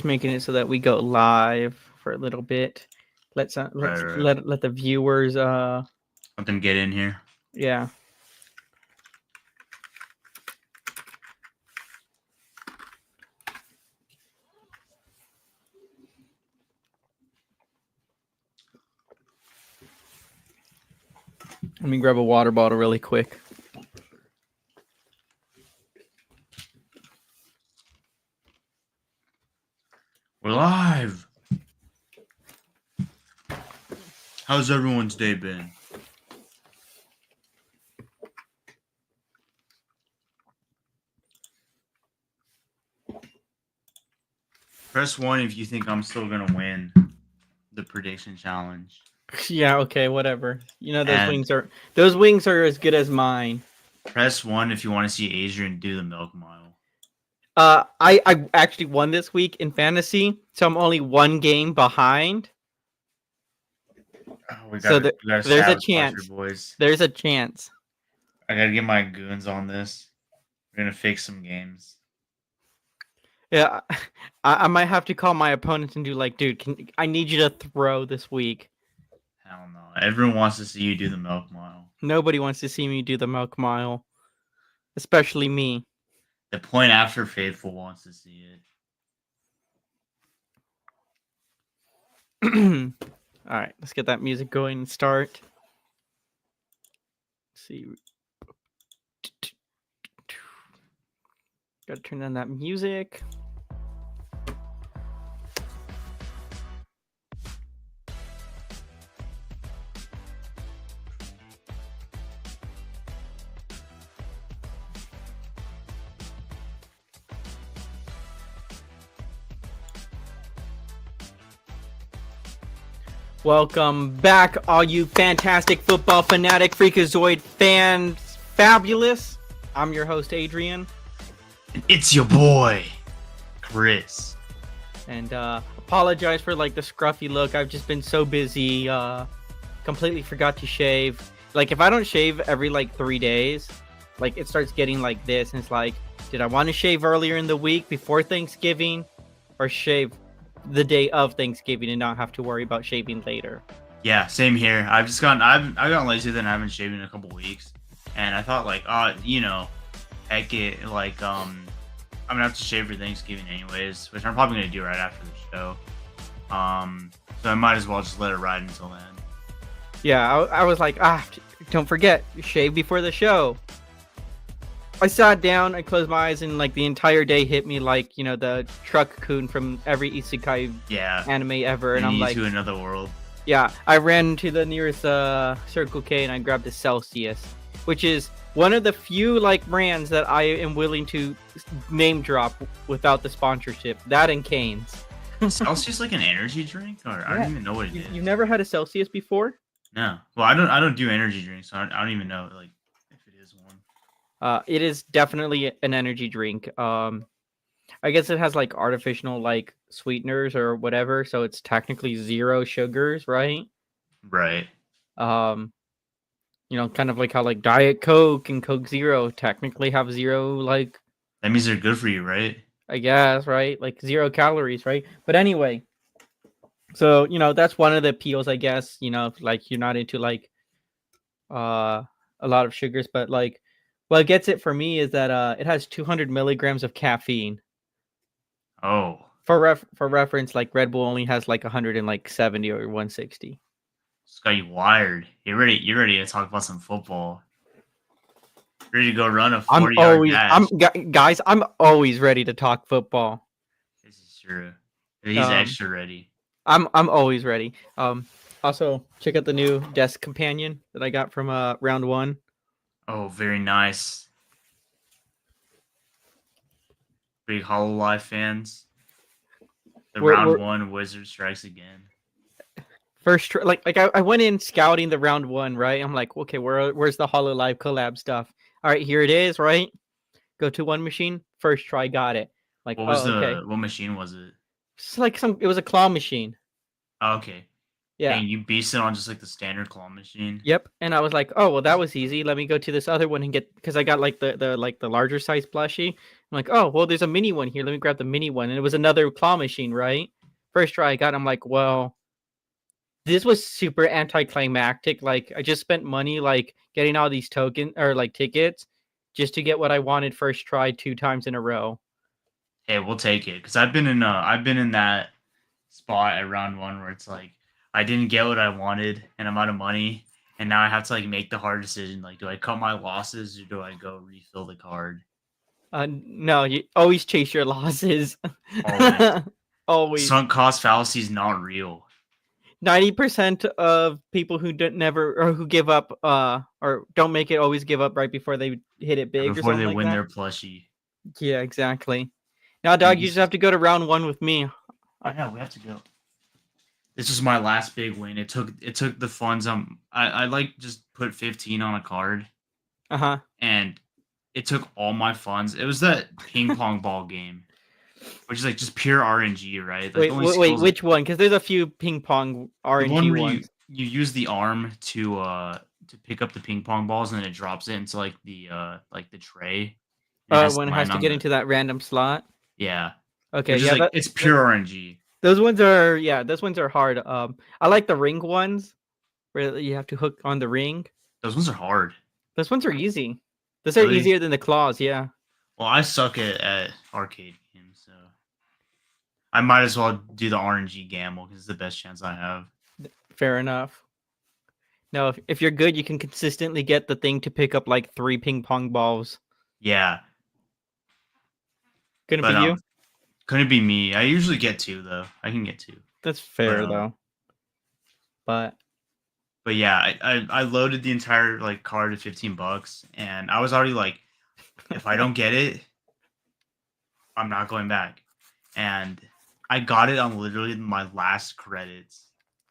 making it so that we go live for a little bit. Right, Let's right. let the viewers Let them get in here. yeah. Let me grab a water bottle really quick. We're live. How's everyone's day been? Press 1 if you think I'm still gonna win the prediction challenge. Yeah, okay, whatever. You know And those wings are as good as mine. press 1 if you want to see Adrian do the milk mile. I actually won this week in fantasy, so I'm only one game behind. Oh, we So gotta there's a sabotage your chance. boys. There's a chance. I gotta get my goons on this. We're gonna fix some games. Yeah, I might have to call my opponents and do like, dude, I need you to throw this week. Hell no. Everyone wants to see you do the milk mile. Nobody wants to see me do the milk mile, especially me. The point after Faithful wants to see All right, let's get that music going and start. Let's see. Gotta turn on that music. Welcome back, all you fantastic football fanatic freakazoid fans. Fabulous. I'm your host, Adrian. it. It's your boy, Chris. And apologize for like the scruffy look. I've just been so busy. Completely forgot to shave. Like if I don't shave every like 3 days, like it starts getting like this. And it's like, did I want to shave earlier in the week before Thanksgiving, or shave the day of Thanksgiving and not have to worry about shaving later? Yeah, same here. I've gotten lazy, then I haven't shaved in a couple weeks, and I thought like, heck it, like I'm gonna have to shave for Thanksgiving anyways, which I'm probably gonna do right after the show. So I might as well just let it ride until then. Yeah, I was like, don't forget, shave before the show. I sat down, I closed my eyes, and like the entire day hit me like, you know, the truck coon from every isekai anime ever, and I'm like, to another world. Yeah, I ran to the nearest Circle K and I grabbed a Celsius, which is one of the few like brands that I am willing to name drop without the sponsorship. That and Cane's. Celsius like an energy drink, or I don't even know what it is. You've never had a Celsius before? No. Well, I don't do energy drinks, so I don't even know like if it is one. It is definitely an energy drink. I guess it has like artificial like sweeteners or whatever, so it's technically zero sugars, right? Right. You know, kind of like how like Diet Coke and Coke Zero technically have zero, like, That means they're good for you, right? I guess, right? Like 0 calories, right? But anyway, so, you know, that's one of the appeals, I guess, you know, if, like you're not into like a lot of sugars, but like what gets it for me is that it has 200 milligrams of caffeine. Oh. For reference, like Red Bull only has like 170 or 160. It's got you wired. You're ready to talk about some football. Ready to go run a 40-yard dash. Guys, I'm always ready to talk football. This is true. He's extra ready. I'm always ready. Also check out the new desk companion that I got from round 1. Oh, very nice. Big HoloLive fans. Round 1 Wizard strikes again. First, like I went in scouting the round 1, right? I'm like, okay, where's the HoloLive collab stuff? All right, here it is, right? Go to one machine, first try, got it. Like, what machine was it? It's like it was a claw machine. Oh, okay. Yeah. And you beast it on just like the standard claw machine. Yep. And I was like, oh well, that was easy. Let me go to this other one and get because I got like the larger size plushie. I'm like, oh well, there's a mini one here. Let me grab the mini one, and it was another claw machine, right? First try I got, I'm like, well, this was super anticlimactic. Like I just spent money like getting all these token or like tickets just to get what I wanted first try 2 times in a row. Hey, we'll take it because I've been in that spot at round one where it's like I didn't get what I wanted and I'm out of money, and now I have to like make the hard decision. Like, do I cut my losses or do I go refill the card? No, you always chase your losses. Always. Always. Sunk cost fallacy is not real. 90% of people who don't never or who give up or don't make it always give up right before they hit it big or Before something they like win that. their plushie. Yeah, exactly. Now, dog, you just have to go to round 1 with me. I know we have to go. This is my last big win. It took the funds. I like just put 15 on a card, Uh-huh. and it took all my funds. It was that ping pong ball game, which is like just pure RNG, right? Like the only Wait, skills, which one? Because there's a few ping pong the one RNG where ones. you use the arm to pick up the ping pong balls and then it drops it into like the tray. And it has When to it has land to on get the into that random slot. yeah, Okay, which is yeah, like it's pure RNG. those ones are hard. I like the ring ones where you have to hook on the ring. Those ones are hard. Those ones are easy. Those are Really? easier than the claws, yeah. Well, I suck at arcade games, so I might as well do the RNG gamble because it's the best chance I have. Fair enough. No, if you're good, you can consistently get the thing to pick up like 3 ping pong balls. Yeah, Gonna be but you? couldn't be me. I usually get two though. I can get two, That's but fair though. But but yeah, I loaded the entire like card at $15, and I was already like, if I don't get it, I'm not going back. And I got it on literally my last credits.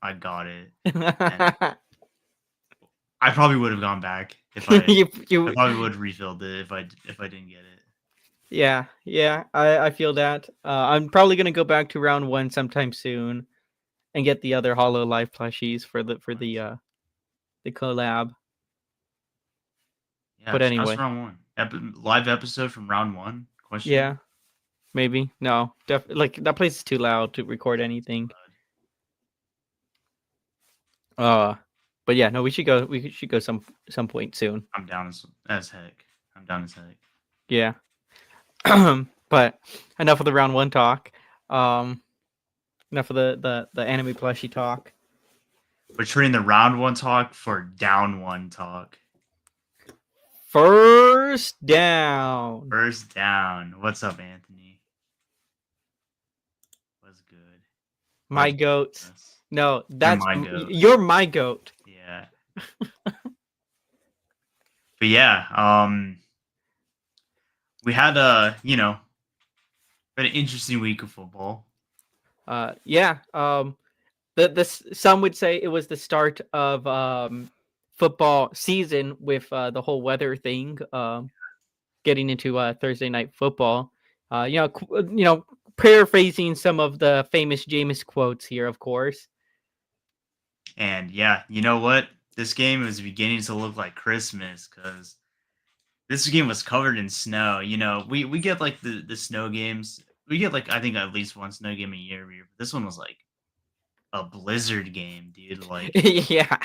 I got it, and I probably would have gone back I you probably would have refilled it if I didn't get it. yeah, I feel that. I'm probably gonna go back to round 1 sometime soon and get the other Hollow Life plushies for the collab. Yeah, But that's anyway, round one. Live episode from round one? Question mark. yeah, maybe. No, like that place is too loud to record anything. Uh but yeah, no, we should go some point soon. I'm down as heck. I'm down as heck. Yeah. But enough of the round 1 talk. Um enough of the anime plushie talk. We're trading the round one talk for down one talk. First down. First down. What's up, Anthony? What's good? My What's goats. No, You're that's my goat. you're my goat. Yeah. But yeah, we had an interesting week of football. Yeah. Some would say it was the start of football season with the whole weather thing. Getting into Thursday night football. Paraphrasing some of the famous Jameis quotes here, of course. And yeah, you know what? This game was beginning to look like Christmas because this game was covered in snow. You know, we get like the snow games. We get like I think at least one snow game a year. This one was like a blizzard game, dude. Like Yeah.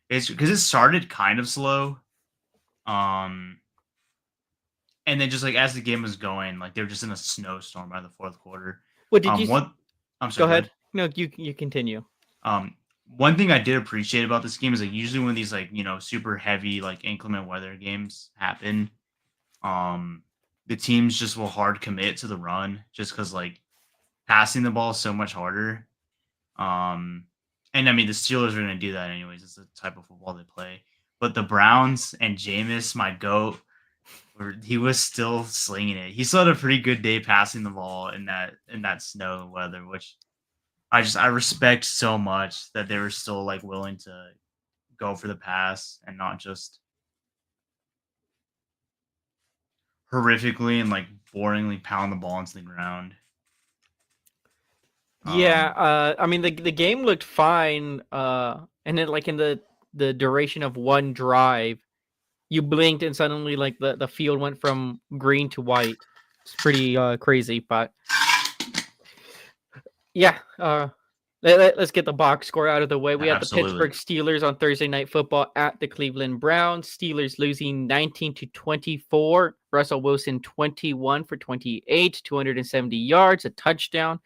it's because it started kind of slow. Um and then just like as the game was going, like they were just in a snowstorm by the fourth quarter. What did you? What I'm Go sorry, ahead. No, you continue. One thing I did appreciate about this game is like usually when these like super heavy like inclement weather games happen, the teams just will hard commit to the run just because like passing the ball is so much harder. And I mean the Steelers are going to do that anyways. It's the type of football they play. But the Browns and Jameis, my goat, he was still slinging it. He still had a pretty good day passing the ball in that snow weather, which I respect so much that they were still like willing to go for the pass and not just horrifically and like boringly pound the ball into the ground. Yeah, Um, I mean the game looked fine, and then like in the duration of one drive, you blinked and suddenly like the field went from green to white. It's pretty crazy, but yeah, let's get the box score out of the way. We had the absolutely. Pittsburgh Steelers on Thursday Night Football at the Cleveland Browns. Steelers losing 19-24. Russell Wilson 21 for 28, 270 yards, a touchdown.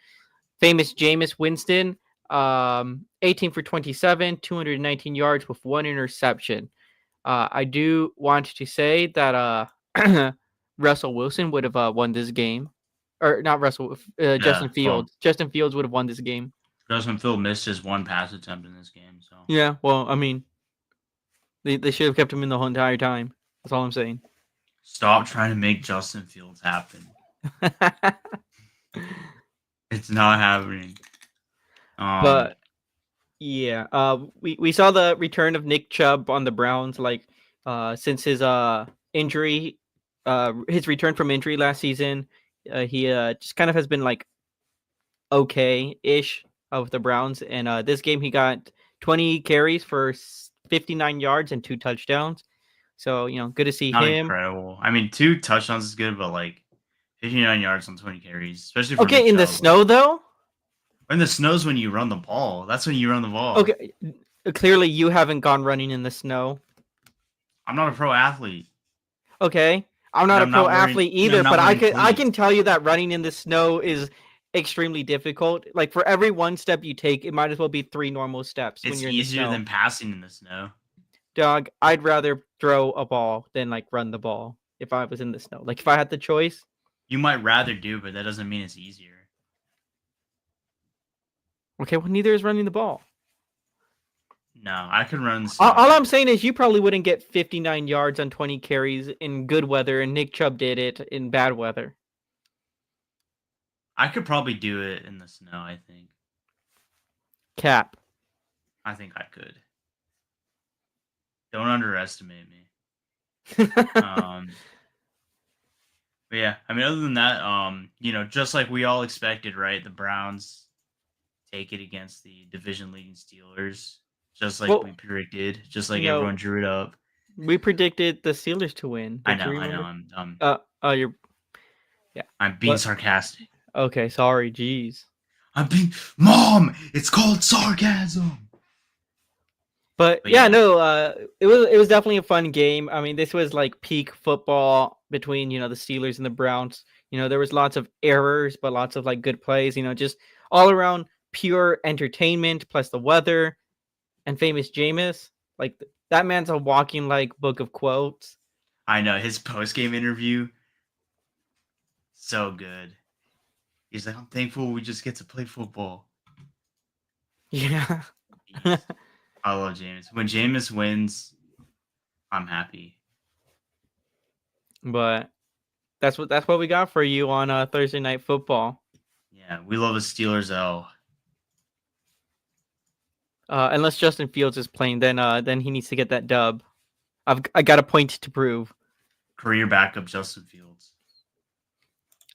Famous Jameis Winston, 18 for 27, 219 yards with one interception. I do want to say that Russell Wilson would have won this game, or not Russell, Yeah. Justin Well, Fields. Justin Fields would have won this game. Justin Field missed his one pass attempt in this game, so Yeah, well, I mean, they should have kept him in the whole entire time. That's all I'm saying. stop trying to make Justin Fields happen. It's not happening. Um, But yeah, we saw the return of Nick Chubb on the Browns, like since his injury, his return from injury last season. He just kind of has been like okay-ish of the Browns, and this game he got 20 carries for 59 yards and two touchdowns. So good to see not him. incredible. I mean, 2 touchdowns is good, but like 59 yards on 20 carries, especially for Nick Okay, in the Chubb. Like snow though. when the snow's when you run the ball. That's when you run the ball. Okay, clearly you haven't gone running in the snow. I'm not a pro athlete, Okay, I'm and not a pro athlete I'm either, not but wearing I cleats. can tell you that running in the snow is extremely difficult. Like for every one step you take, it might as well be three normal steps when It's you're in the easier snow. than passing in the snow. Dog, I'd rather throw a ball than like run the ball if I was in the snow. Like if I had the choice. You might rather do, but that doesn't mean it's easier. Okay, well neither is running the ball. No, I could run in the All snow. I'm saying is you probably wouldn't get 59 yards on 20 carries in good weather, and Nick Chubb did it in bad weather. I could probably do it in the snow. Cap. I think I could. Don't underestimate me. Um, but yeah, I mean, other than that, just like we all expected, right? The Browns take it against the division leading Steelers, just like we Well, predicted, just like no, everyone drew it up. we predicted the Steelers to win. Don't you I know. remember? I'm You're yeah. I'm being What? sarcastic. Okay, sorry. Jeez. I'm being Mom. It's called sarcasm. But But yeah, yeah, no. It was definitely a fun game. I mean, this was like peak football between the Steelers and the Browns. There was lots of errors, but lots of like good plays. Just all around pure entertainment. Plus the weather and famous Jameis. Like that man's a walking like book of quotes. I know his post game interview. So good. He's like, I'm thankful we just get to play football. Yeah. Beast. I love Jameis. When Jameis wins, I'm happy. But that's what we got for you on Thursday Night Football. Yeah, we love the Steelers L. Unless Justin Fields is playing, then he needs to get that dub. I got a point to prove. Career backup Justin Fields.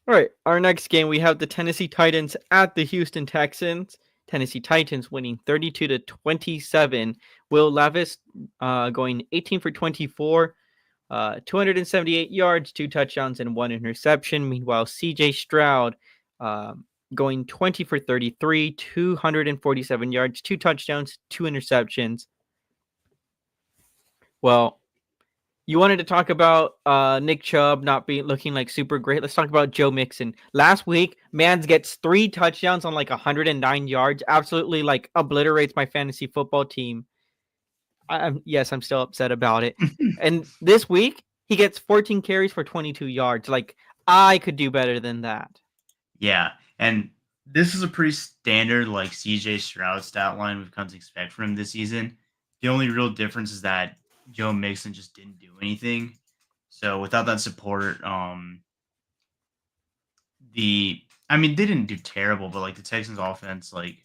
All right, our next game we have the Tennessee Titans at the Houston Texans. Tennessee Titans winning 32-27. Will Levis going 18 for 24, 278 yards, two touchdowns, and one interception. Meanwhile, C.J. Stroud going 20 for 33, 247 yards, two touchdowns, two interceptions. Well, you wanted to talk about Nick Chubb not looking like super great. Let's talk about Joe Mixon. Last week, Mans gets 3 touchdowns on like 109 yards. Absolutely like obliterates my fantasy football team. I'm still upset about it. And this week, he gets 14 carries for 22 yards. Like I could do better than that. Yeah, and this is a pretty standard like CJ Stroud stat line we've come to expect from him this season. The only real difference is that Joe Mixon just didn't do anything. So without that support, they didn't do terrible, but like the Texans offense like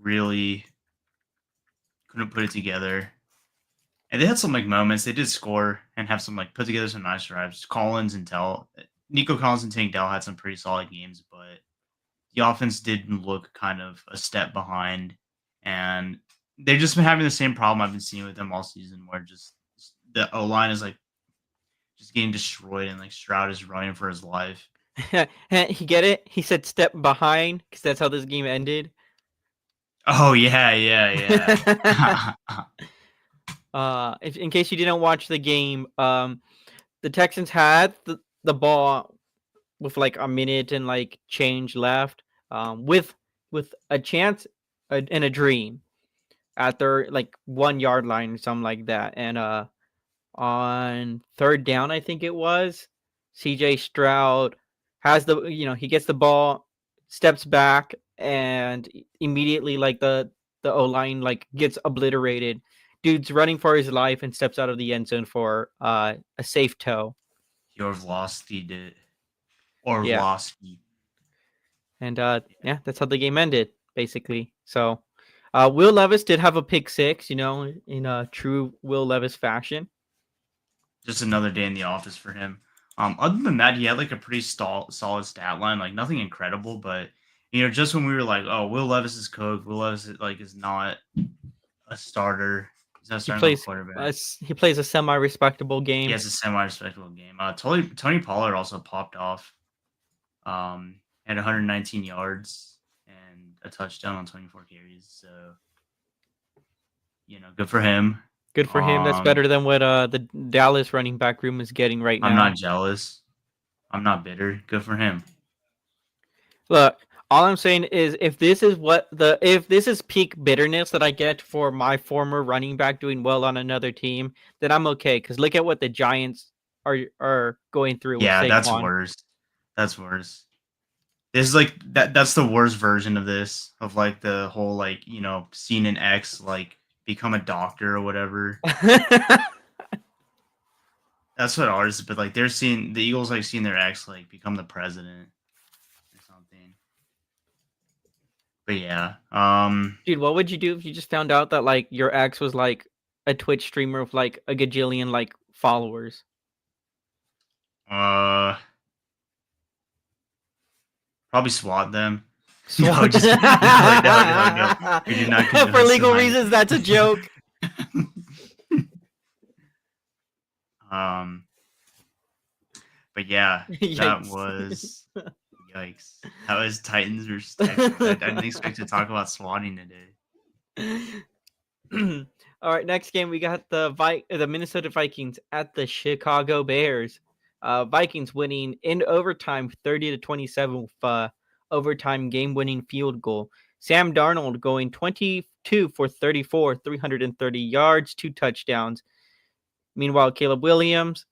really couldn't put it together. And they had some like moments. They did score and have some like put together some nice drives. Nico Collins and Tank Dell had some pretty solid games, but the offense did look kind of a step behind, and they've just been having the same problem I've been seeing with them all season, where just the O line is like just getting destroyed, and like Stroud is running for his life. He get it? He said step behind because that's how this game ended. Oh yeah, yeah, yeah. If, in case you didn't watch the game, the Texans had the ball with like a minute and like change left, with a chance and a dream at their like 1 yard line or something like that, and on third down, I think it was, CJ Stroud has he gets the ball, steps back, and immediately like the O line like gets obliterated. Dude's running for his life and steps out of the end zone for a safe toe. Orlovsky did Yeah. Orlovsky. And yeah, that's how the game ended, basically. So Will Levis did have a pick six, in a true Will Levis fashion. Just another day in the office for him. Other than that, he had like a pretty solid stat line, like nothing incredible, but just when we were like, oh, Will Levis is cooked, Will Levis is not a starter. He's not He starting level plays quarterback. he plays a semi-respectable He game. has a semi-respectable game. Tony Pollard also popped off. Had 119 yards and a touchdown on 24 carries. So, good for him. Good for him. That's Um, better than what the Dallas running back room is getting right I'm now. not jealous. I'm not bitter. Good for him. Look, all I'm saying is if this is peak bitterness that I get for my former running back doing well on another team, then I'm okay. Because look at what the Giants are going through with Yeah, that's Saquon. worse. That's worse. This is like that's the worst version of this, of like the whole seeing an ex like become a doctor or whatever. That's what ours is, but like they're seeing the Eagles like seeing their ex like become the president or something. But yeah. Dude, what would you do if you just found out that like your ex was like a Twitch streamer with like a gajillion like followers? uh Probably swat them. No, Swat just no. We do not for condone legal swatting. reasons. That's a joke. um but yeah, that Yikes. was yikes. That was Titans versus Texans. I didn't expect to talk about swatting today. All right, next game we got the Minnesota Vikings at the Chicago Bears. Vikings winning in overtime 30-27 with overtime game-winning field goal. Sam Darnold going 22 for 34, 330 yards, 2 touchdowns. Meanwhile, Caleb Williams,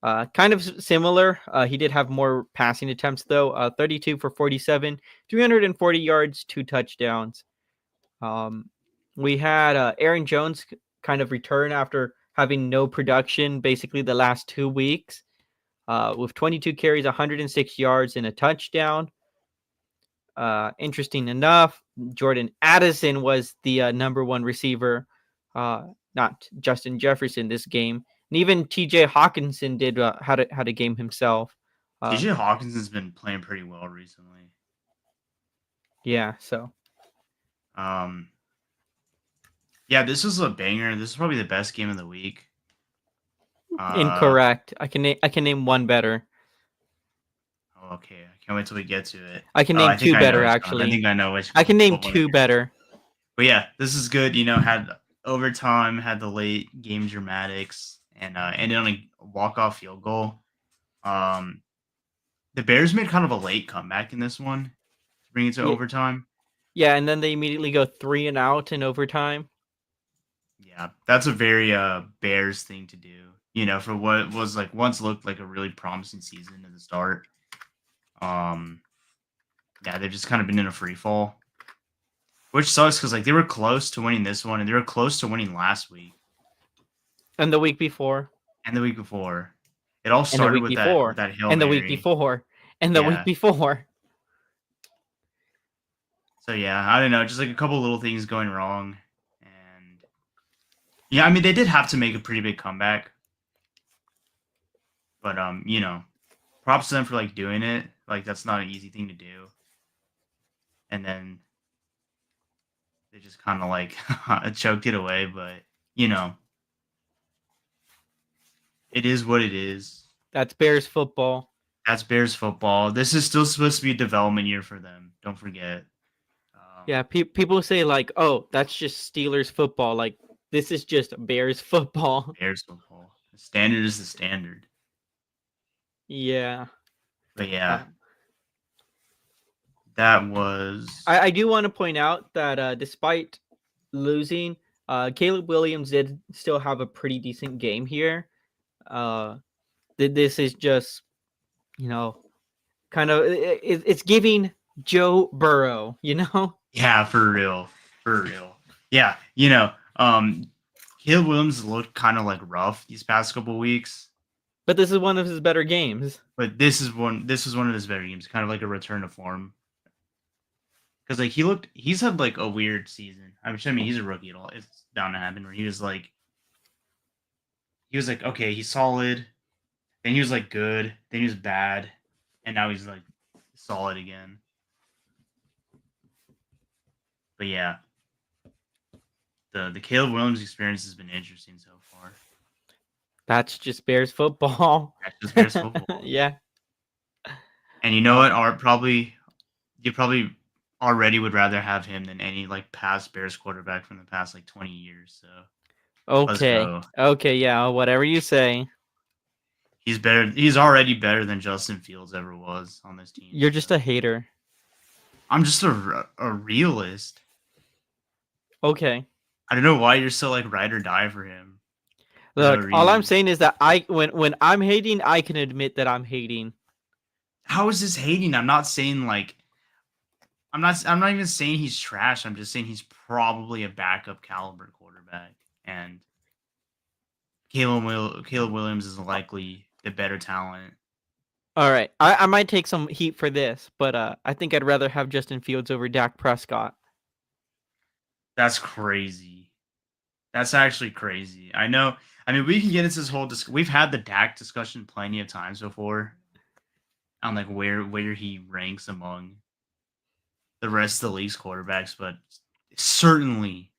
kind of similar. He did have more passing attempts though. 32 for 47, 340 yards, 2 touchdowns. We had Aaron Jones kind of return after having no production basically the last 2 weeks, with 22 carries, 106 yards, and a touchdown. Interesting enough, Jordan Addison was the number one receiver, not Justin Jefferson this game. And even T.J. Hawkinson did had a game himself. TJ Hawkinson's been playing pretty well recently. Yeah, so. Yeah, this was a banger. This is probably the best game of the week. Incorrect. I can name one better. Okay, I can't wait till we get to it. I can name two better, actually. I think I know which. I can name two better. But yeah, this is good. Had overtime, had the late game dramatics, and ended on a walk-off field goal. The Bears made kind of a late comeback in this one to bring it to overtime. Yeah, and then they immediately go 3 and out in overtime. Yeah, that's a very Bears thing to do. For what was like once looked like a really promising season at the start. Yeah, they've just kind of been in a free fall, which sucks because like they were close to winning this one, and they were close to winning last week, and the week before, and the week before. It all started with that Hail and the Mary. week before, and the week before. So yeah, I don't know, just like a couple little things going wrong, and yeah, I mean they did have to make a pretty big comeback, but props to them for like doing it. Like that's not an easy thing to do. and then they just kind of like choked it away. But you know, it is what it is. That's Bears football. That's Bears football. This is still supposed to be a development year for them. Don't forget. Yeah, people say like, "Oh, that's just Steelers football." Like, this is just Bears football. Bears football. The standard is the standard. Yeah. But yeah, that was. I do want to point out that despite losing, Caleb Williams did still have a pretty decent game here. This is just, kind of it's giving Joe Burrow, Yeah, for real. For real. Yeah, Caleb Williams looked kind of like rough these past couple weeks. But this is one of his better games. But this was one of his better games, kind of like a return to form. Because like he's had like a weird season. I mean he's a rookie at all. It's bound to happen where he was like okay, he's solid. Then he was like good. Then he was bad, and now he's like solid again. But yeah, the Caleb Williams experience has been interesting so far. That's just Bears football. That's just Bears football. Yeah. And you know what? You probably already would rather have him than any like past Bears quarterback from the past like 20 years. So okay, yeah, whatever you say. He's better. He's already better than Justin Fields ever was on this team. You're just a hater. I'm just a realist. Okay. I don't know why you're so like ride or die for him. Look, all I'm saying is that when I'm hating, I can admit that I'm hating. How is this hating? I'm not saying like I'm not even saying he's trash. I'm just saying he's probably a backup caliber quarterback, and Caleb Williams is likely the better talent. All right, I might take some heat for this, but I think I'd rather have Justin Fields over Dak Prescott. That's crazy. That's actually crazy. I know. I mean, we can get into this whole. We've had the Dak discussion plenty of times before, on like where he ranks among the rest of the league's quarterbacks, but certainly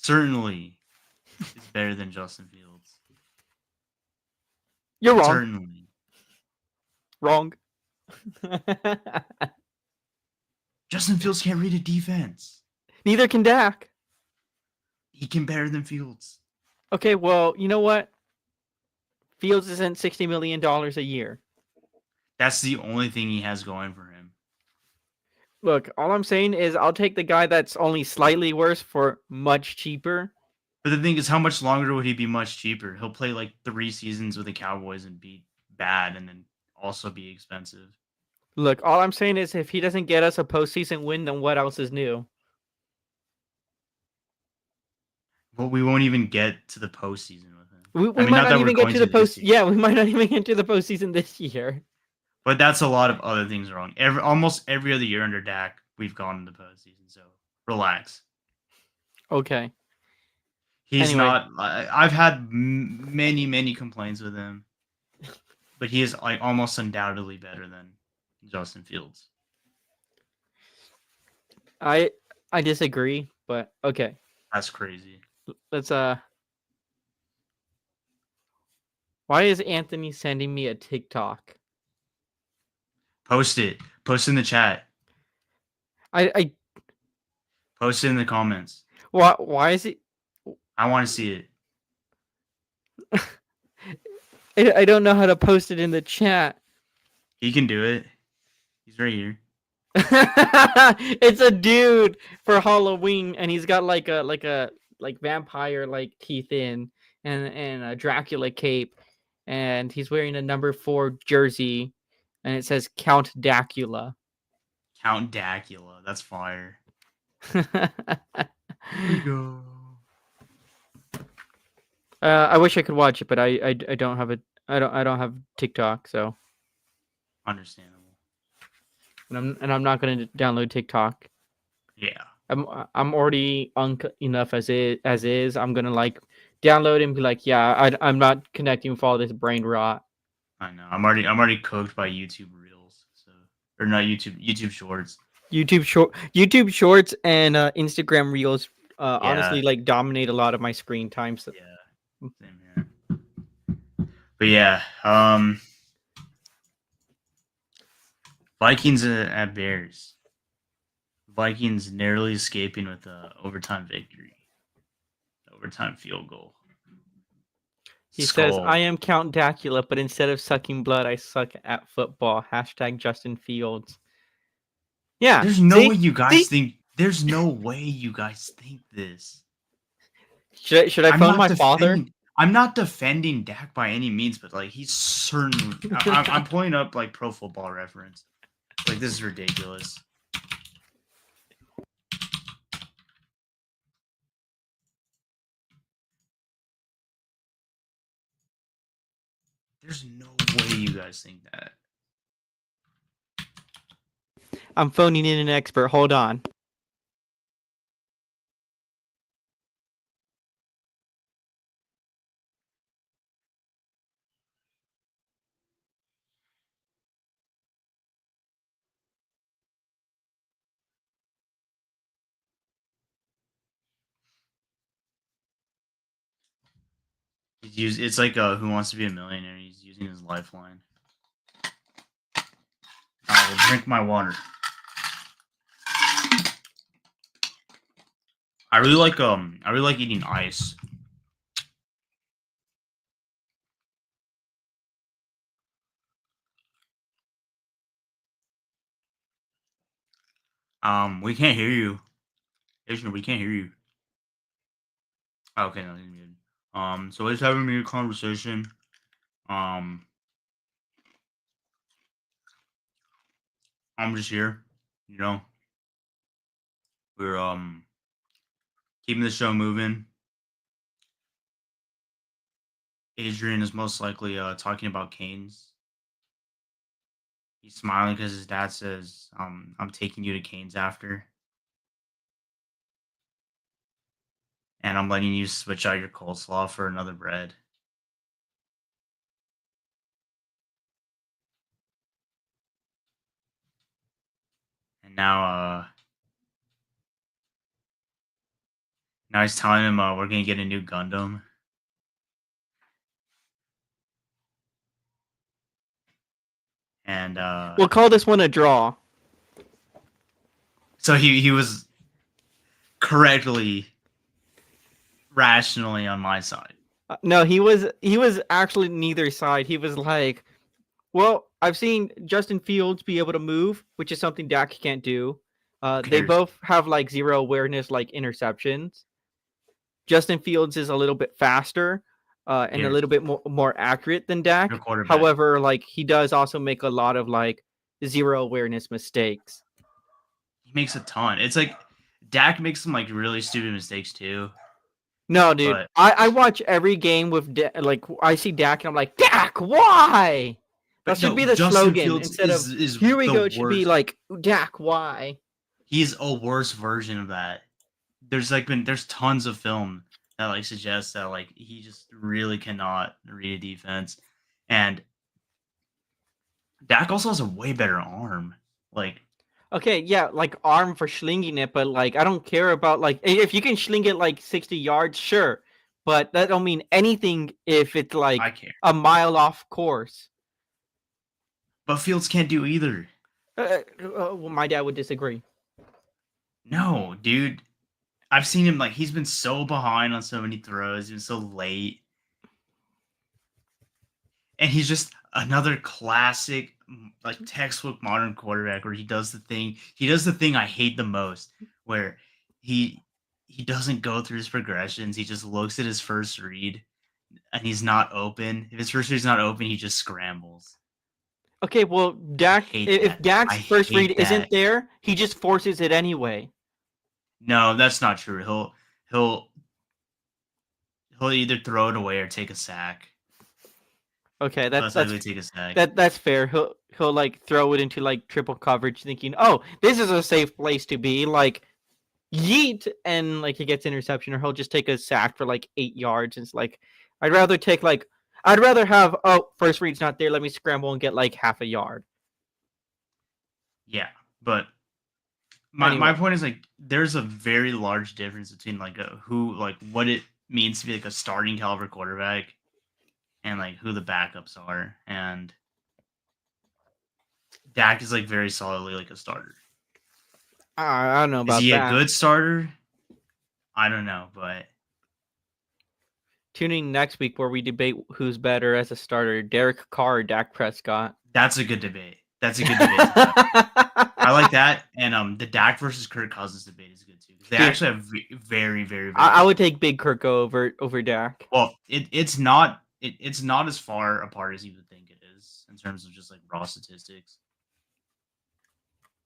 is better than Justin Fields. You're wrong. Certainly. Wrong. Justin Fields can't read a defense. Neither can Dak. He can better than Fields. Okay, well, you know what? Fields isn't $60 million a year. That's the only thing he has going for him. Look, all I'm saying is I'll take the guy that's only slightly worse for much cheaper. But the thing is, how much longer would he be much cheaper? He'll play like 3 seasons with the Cowboys and be bad and then also be expensive. Look, all I'm saying is if he doesn't get us a postseason win, then what else is new? Well, we won't even get to the postseason with him. We might not even get to the post. Yeah, we might not even get to the postseason this year. But that's a lot of other things wrong. Almost every other year under Dak, we've gone into the postseason. So relax. Okay. He's not. I've had many complaints with him, but he is like almost undoubtedly better than Justin Fields. I disagree, but okay. That's crazy. Let's Why is Anthony sending me a TikTok? Post it. Post it in the chat. I Post it in the comments. Why is it? I want to see it. I don't know how to post it in the chat. He can do it. He's right here. It's a dude for Halloween, and he's got like vampire like teeth in and a Dracula cape, and he's wearing a number 4 jersey, and it says Count Dacula. Count Dacula. That's fire. Here we go. I wish I could watch it, but I don't have I don't have TikTok, so understandable. And I'm not going to download TikTok. Yeah. I'm already enough as is. I'm going to like download and be like, yeah, I'm not connecting with all this brain rot. I know. I'm already cooked by YouTube Reels, or not YouTube Shorts. YouTube Shorts and Instagram Reels Yeah, honestly like dominate a lot of my screen time. So yeah, same here. But yeah, Vikings at Bears. Vikings narrowly escaping with a overtime victory, overtime field goal. he says, Skull. "I am Count Dacula, but instead of sucking blood, I suck at football." Hashtag Justin Fields. Yeah. There's no way See, you guys see. think. There's no way you guys think this. Should I I'm phone not my father? defending. I'm not defending Dak by any means, but like he's certainly. I'm pulling up like Pro Football Reference. Like this is ridiculous. There's no way you guys think that. I'm phoning in an expert. Hold on. It's like Who Wants to Be a Millionaire. He's using his lifeline. I will drink my water. I really like eating ice. We can't hear you. Asian, we can't hear you. Oh, okay, no, you're muted. So let's have a muted conversation. Um, I'm just here. You know, we're keeping the show moving. Adrian is most likely talking about Canes. He's smiling because his dad says, "I'm taking you to Canes after, and I'm letting you switch out your coleslaw for another bread." And now he's telling him we're gonna get a new Gundam. And We'll call this one a draw. so he was correctly, rationally on my side. No, he was actually neither side. He was like, well, I've seen Justin Fields be able to move, which is something Dak can't do. Who They cares? both have like zero awareness, like interceptions. Justin Fields is a little bit faster and a Cares? little bit more accurate than Your Dak. quarterback. However, like he does also make a lot of like zero awareness mistakes. He makes a ton. It's like Dak makes some like really stupid mistakes too. No, dude, But I watch every game with like I see Dak and I'm like, Dak, why? That should no, be the Justin slogan Fields instead of is here we the go. It should be worst. like Dak, why? He's a worse version of that. There's tons of film that like suggests that like he just really cannot read a defense. And Dak also has a way better arm. Like Okay, yeah, like arm for slinging it, but like I don't care about like if you can sling it like 60 yards, sure, but that don't mean anything if it's I like care. a mile off course. But Fields can't do either. Well, my dad would disagree. No, dude. I've seen him like he's been so behind on so many throws, he's been so late. And he's just another classic like textbook modern quarterback where he does the thing I hate the most, where he doesn't go through his progressions. He just looks at his first read and he's not open. If his first read's not open, he just scrambles. Okay, well, I Dak, hate if that. Dak's I first read hate isn't that. there, he just forces it anyway. No, that's not true. He'll he'll either throw it away or take a sack. Okay, Most likely take a sack. that's fair. He'll like throw it into like triple coverage, thinking, "Oh, this is a safe place to be." Like yeet, and like he gets interception, or he'll just take a sack for like 8 yards. And it's like I'd rather have first read's not there. Let me scramble and get like half a yard. Yeah, but My Anyway, point is like there's a very large difference between like what it means to be like a starting caliber quarterback and like who the backups are. And Dak is like very solidly like a starter. I don't know Is about he a that. good starter? I don't know, but Tune in next week where we debate who's better as a starter, Derek Carr or Dak Prescott. that's a good debate. That's a good debate to have. I like that, and the Dak versus Kirk Cousins debate is good too because they Dude, actually have very, very, very I would different. take Big Kirk over Dak. Well, it's not as far apart as you would think it is in terms of just like raw statistics.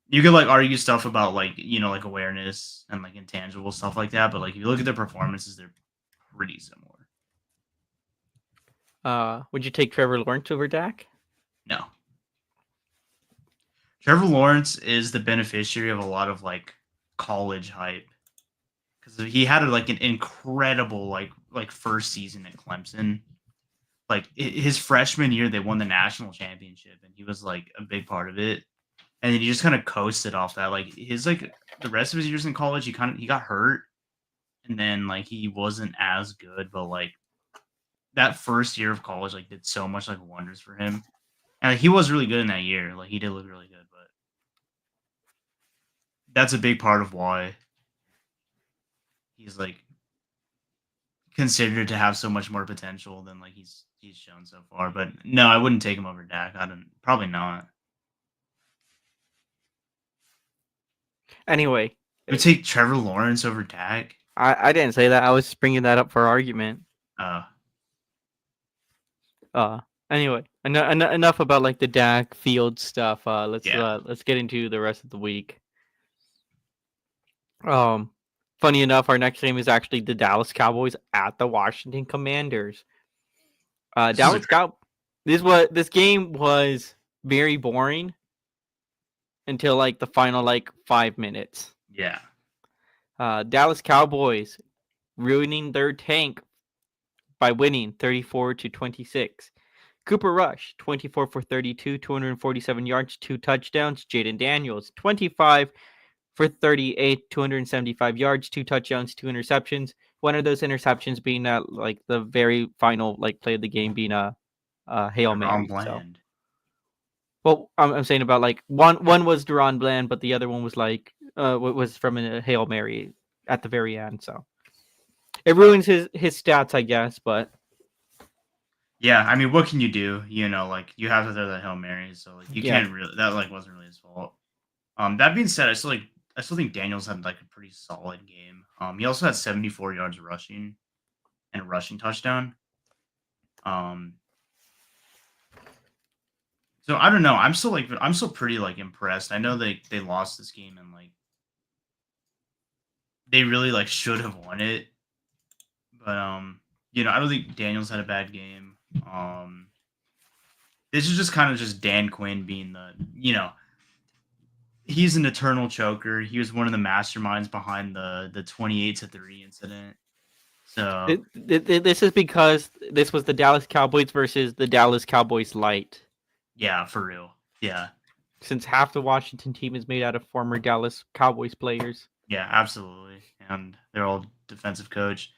You could like argue stuff about like like awareness and like intangible stuff like that, but like if you look at their performances, they're pretty similar. Would you take Trevor Lawrence over Dak? No, Trevor Lawrence is the beneficiary of a lot of like college hype because he had like an incredible like first season at Clemson. Like his freshman year, they won the national championship, and he was like a big part of it. And then he just kind of coasted off that. Like his like the rest of his years in college, he got hurt, and then like he wasn't as good. But like that first year of college, like did so much like wonders for him, and like, he was really good in that year. Like he did look really good, but that's a big part of why he's like considered to have so much more potential than like he's shown so far. But no, I wouldn't take him over Dak. I don't. Probably not. Anyway, I would take Trevor Lawrence over Dak. I didn't say that. I was bringing that up for argument. Uh, Uh, anyway, enough about like the Dak field stuff. yeah. Let's get into the rest of the week. Um, Funny enough, our next game is actually the Dallas Cowboys at the Washington Commanders. This is a Dallas Cow. This game was very boring until like the final like 5 minutes. yeah. Dallas Cowboys ruining their tank by winning 34-26. Cooper Rush, 24 for 32, 247 yards, 2 touchdowns. Jaden Daniels, 25 for 38, 275 yards, 2 touchdowns, 2 interceptions. One of those interceptions being like the very final like play of the game being a Hail Ron Mary. So, Bland. well, I'm saying about like one was Deron Bland, but the other one was like was from a Hail Mary at the very end. So it ruins his stats, I guess, but. Yeah, I mean, what can you do? Like you have to throw that Hail Mary, so like you Yeah. can't really. That like wasn't really his fault. That being said, I still think Daniels had like a pretty solid game. He also had 74 yards rushing and a rushing touchdown. Um, so I don't know. I'm still pretty like impressed. I know they lost this game and like they really like should have won it, but I don't think Daniels had a bad game. This is just kind of just Dan Quinn being he's an eternal choker. He was one of the masterminds behind the 28-3 incident. So This is because this was the Dallas Cowboys versus the Dallas Cowboys light. yeah, for real. Yeah. Since half the Washington team is made out of former Dallas Cowboys players. Yeah, absolutely. And they're all defensive coach.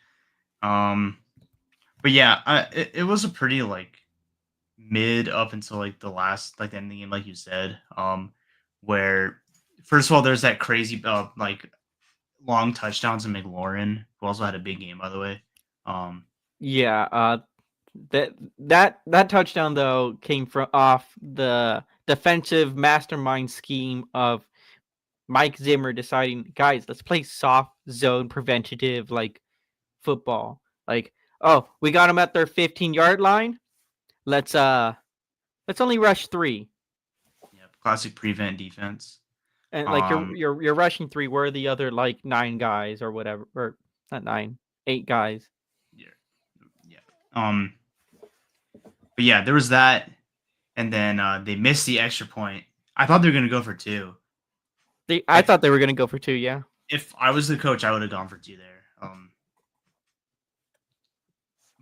But yeah, it was a pretty like mid up until like the last like the end of the game, like you said. Where first of all, there's that crazy like long touchdowns to McLaurin, who also had a big game by the way. Yeah, that touchdown though came from off the defensive mastermind scheme of Mike Zimmer deciding, guys, let's play soft zone preventative like football. Like, oh, we got them at their 15-yard line. Let's only rush 3. Yeah, classic prevent defense. And like you're rushing 3. Where are the other like 9 guys or whatever, or not 9, 8 guys? Yeah. But yeah, there was that, and then they missed the extra point. I thought they were gonna go for 2. I thought they were gonna go for 2. Yeah. If I was the coach, I would have gone for 2 there.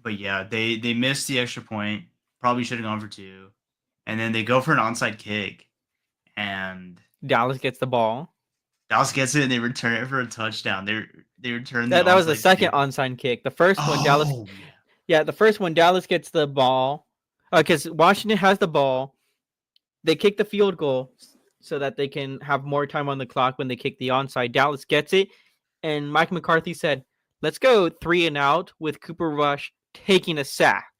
But yeah, they missed the extra point. Probably should have gone for 2, and then they go for an onside kick, and Dallas gets the ball. Dallas gets it and they return it for a touchdown. They return the That was the onside second kick. onside kick. The first one, Dallas. Oh yeah. Yeah, the first one, Dallas gets the ball because Washington has the ball. They kick the field goal so that they can have more time on the clock when they kick the onside. Dallas gets it, and Mike McCarthy said, "Let's go 3-and-out with Cooper Rush taking a sack."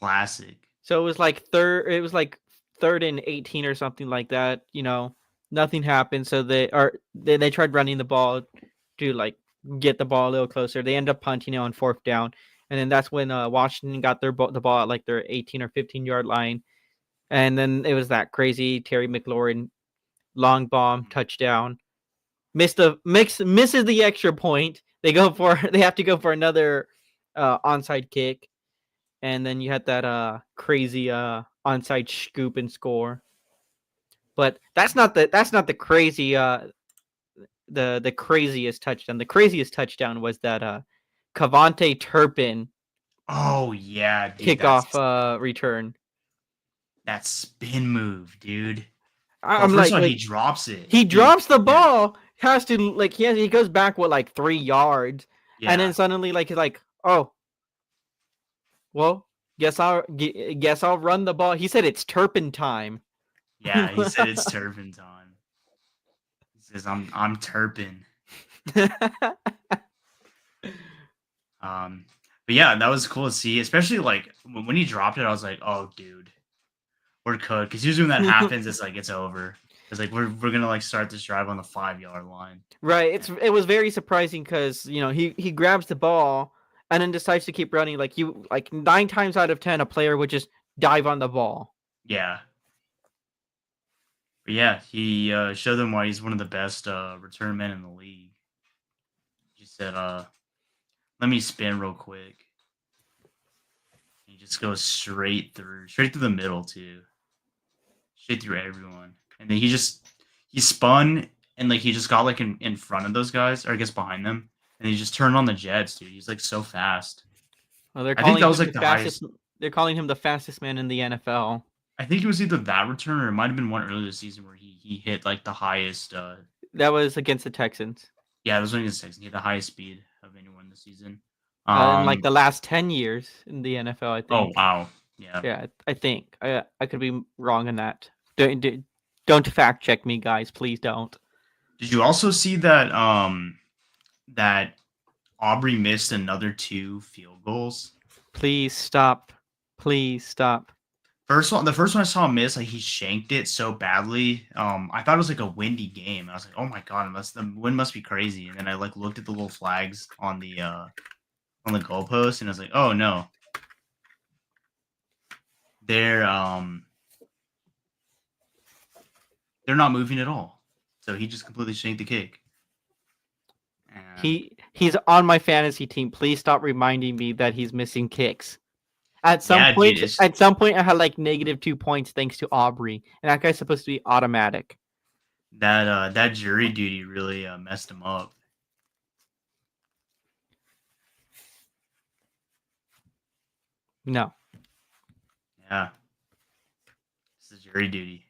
Classic. So it was like third. It was like 3rd and 18 or something like that. Nothing happened. So they tried running the ball to like get the ball a little closer. They end up punting it on 4th down, and then that's when Washington got the ball at like their 18 or 15-yard line, and then it was that crazy Terry McLaurin long bomb touchdown. Misses the extra point. They have to go for another onside kick, and then you had that crazy onside scoop and score. But that's not the crazy the craziest touchdown. The craziest touchdown was that Cavante Turpin Oh yeah, dude. kickoff return. That spin move, dude. Well, I'm first like, of all, he drops it. he drops the ball, has to like he goes back like 3 yards, and then suddenly like he's like, oh, well, guess I'll run the ball. He said it's Turpin time. Yeah, he said it's Turpin time. He says I'm Turpin. But yeah, that was cool to see, especially like when he dropped it. I was like, oh, dude, we're cooked. Because usually when that happens, it's like it's over. It's like we're gonna like start this drive on the 5-yard line. Right. It was very surprising because he grabs the ball and then decides to keep running. Like 9 times out of 10, a player would just dive on the ball. Yeah. But yeah, he showed them why he's one of the best return men in the league. He said, let me spin real quick. He just goes straight through the middle too. Straight through everyone. And then he spun and like he just got like in front of those guys, or I guess behind them. And he just turned on the Jets, dude. He's like so fast. Well, I think that was like the fastest. highest. They're calling him the fastest man in the NFL. I think it was either that return or it might have been one earlier this season where he hit like the highest. That was against the Texans. Yeah, that was against the Texans. He had the highest speed of anyone this season. In like the last 10 years in the NFL, I think. Oh wow, yeah. Yeah, I think I could be wrong in that. Don't fact check me, guys. Please don't. Did you also see that that Aubrey missed another 2 field goals? Please stop. Please stop. The first one I saw him miss, like he shanked it so badly. I thought it was like a windy game. I was like, oh my god, the wind must be crazy. And then I like looked at the little flags on the goalpost, and I was like, oh no, they're not moving at all. So he just completely shanked the kick. And he's on my fantasy team. Please stop reminding me that he's missing kicks. At some point, I had like -2 points thanks to Aubrey, and that guy's supposed to be automatic. That jury duty really messed him up. No. Yeah. It's the jury duty.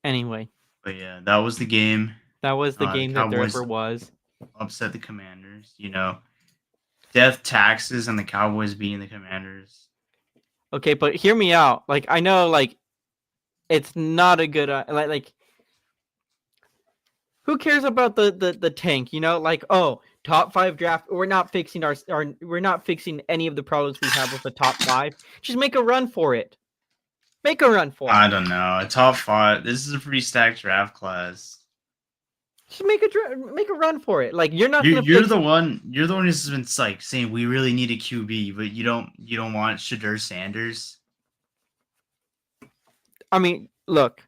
Anyway. But yeah, that was the game. That was the game that there ever was. Upset the Commanders, death taxes and the Cowboys beating the Commanders. Okay, but hear me out. Like I know, like it's not a good like. Who cares about the tank? Like top 5 draft. We're not fixing we're not fixing any of the problems we have with the top 5. Just make a run for it. Make a run for it. I don't know. A top 5. This is a pretty stacked draft class. Just make a run for it. Like you're not. You're the one who's been like saying we really need a QB, but you don't want Shedeur Sanders. I mean, look.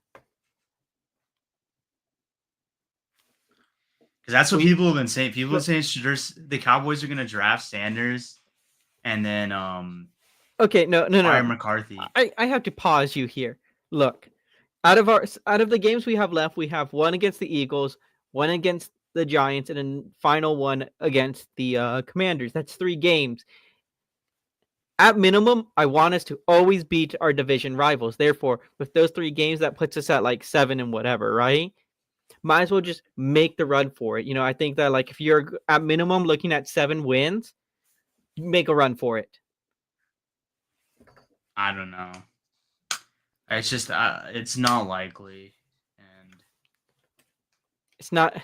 Because that's what people have been saying. People have been saying the Cowboys are going to draft Sanders, and then okay, no. McCarthy. I have to pause you here. Look, out of the games we have left, we have one against the Eagles, one against the Giants, and then final one against the Commanders. That's 3 games. At minimum, I want us to always beat our division rivals. Therefore, with those 3 games, that puts us at like 7 and whatever, right? might as well just make the run for it. You know, I think that like if you're at minimum looking at 7 wins, make a run for it. I don't know. It's just it's not likely, and It's not.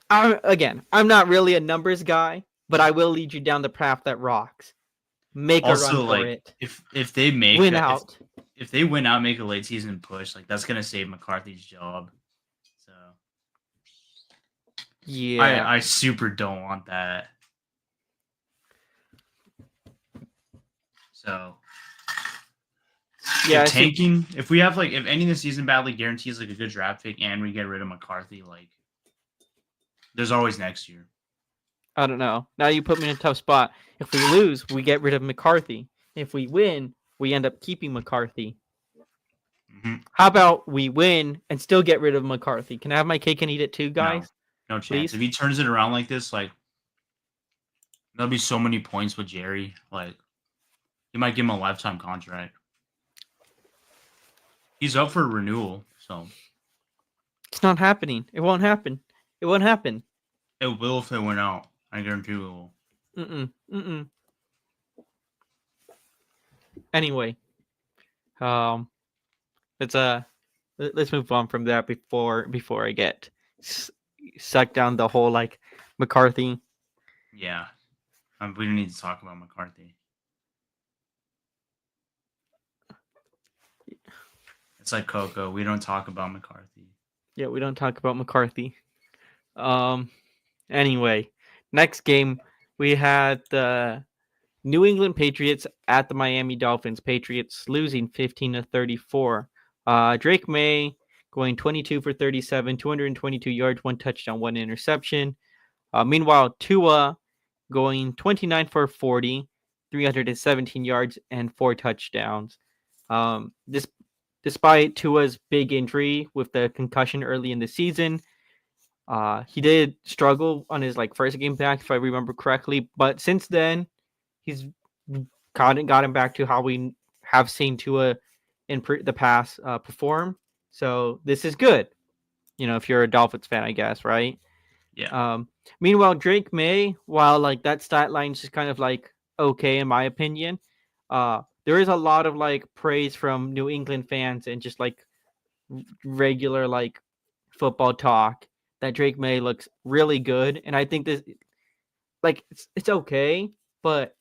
I'm not really a numbers guy, but I will lead you down the path that rocks. Make a run also for like it. if they make Win a, out. if they win out, make a late season push, like that's gonna save McCarthy's job. So Yeah. I super don't want that. So Yeah. if tanking, if we have like if ending the season badly guarantees like a good draft pick and we get rid of McCarthy, like there's always next year. I don't know. Now you put me in a tough spot. If we lose, we get rid of McCarthy. If we win, we end up keeping McCarthy. Mm-hmm. How about we win and still get rid of McCarthy? Can I have my cake and eat it too, guys? No chance. Please? If he turns it around like this, like there'll be so many points with Jerry. Like he might give him a lifetime contract. He's up for renewal, so It's not happening. It won't happen. It won't happen. it will if it went out. I guarantee it will. Mm-mm. Anyway, let's let's move on from that before I get sucked down the whole like McCarthy. Yeah, we don't need to talk about McCarthy. It's like Coco. We don't talk about McCarthy. Yeah, we don't talk about McCarthy. Anyway, next game we had the New England Patriots at the Miami Dolphins. Patriots losing 15-34. Drake May going 22 for 37, 222 yards, 1 touchdown, 1 interception. Meanwhile, Tua going 29 for 40, 317 yards, and 4 touchdowns. Despite Tua's big injury with the concussion early in the season, he did struggle on his like first game back, if I remember correctly. But since then, he's gotten back to how we have seen Tua in the past perform. So this is good. You know, if you're a Dolphins fan, I guess, right? Yeah. Meanwhile, Drake May, while like that stat line's just kind of like okay in my opinion, there is a lot of like praise from New England fans and just like regular like football talk that Drake May looks really good, and I think this like it's okay, but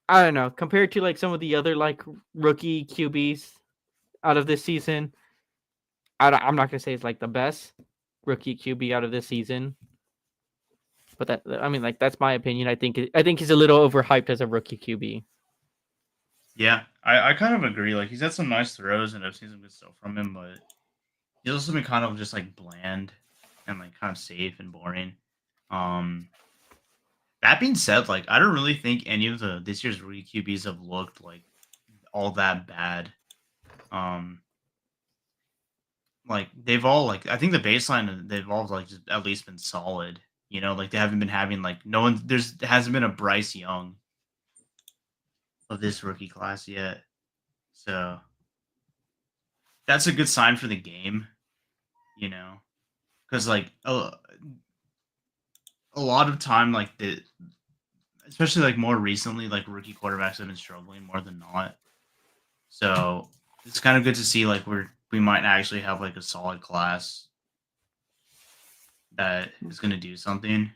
I don't know compared to like some of the other like rookie QBs out of this season. I'm not gonna say it's like the best rookie QB out of this season, but that I mean like that's my opinion. I think he's a little overhyped as a rookie QB. Yeah, I kind of agree. Like he's had some nice throws and I've seen some good stuff from him, but he's also been kind of just like bland and like kind of safe and boring. That being said, like I don't really think any of the this year's rookie QBs have looked like all that bad. Like they've all like I think the baseline they've all like just at least been solid. You know, like they haven't been having like no one there hasn't been a Bryce Young of this rookie class yet. So that's a good sign for the game, you know, because like a lot of time, like especially like more recently, like rookie quarterbacks have been struggling more than not. So it's kind of good to see like we might actually have like a solid class that is going to do something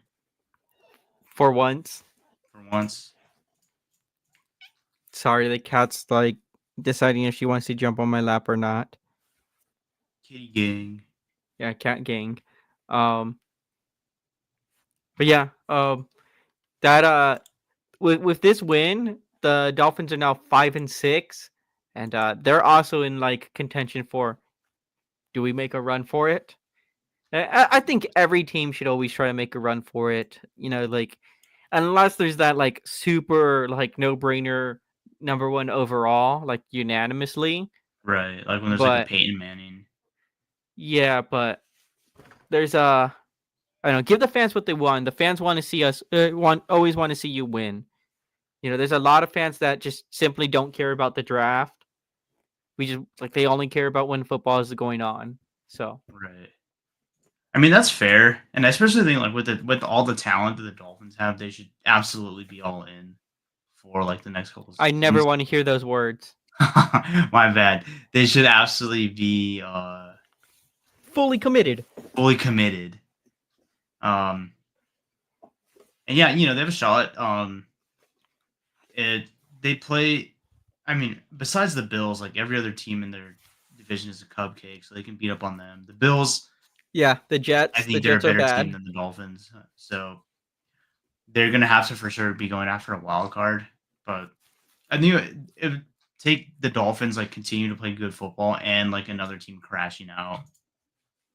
For once. for once. Sorry, the cat's like deciding if she wants to jump on my lap or not. Kitty gang. Yeah, cat gang. But yeah, that with this win, the Dolphins are now 5-6, and they're also in like contention for. Do we make a run for it? I think every team should always try to make a run for it. You know, like unless there's that like super like no brainer number one overall, like unanimously. Right. Like when there's like a But Peyton Manning. yeah, but there's I don't know. Give the fans what they want. The fans want to see us. Always want to see you win. You know, there's a lot of fans that just simply don't care about the draft. We just like they only care about when football is going on. So Right. I mean, that's fair, and I especially think like with all the talent that the Dolphins have, they should absolutely be all in for like the next couple I never seasons. want to hear those words. My bad. They should absolutely be Fully committed. fully committed. Um, and yeah, they have a shot. It they play. I mean, besides the Bills, like every other team in their division is a cupcake, so they can beat up on them. The Bills, Yeah, the I Jets. The think they're a Jets are better team bad. than the Dolphins, so they're gonna have to for sure be going after a wild card. But I think it would take the Dolphins like continue to play good football and like another team crashing out,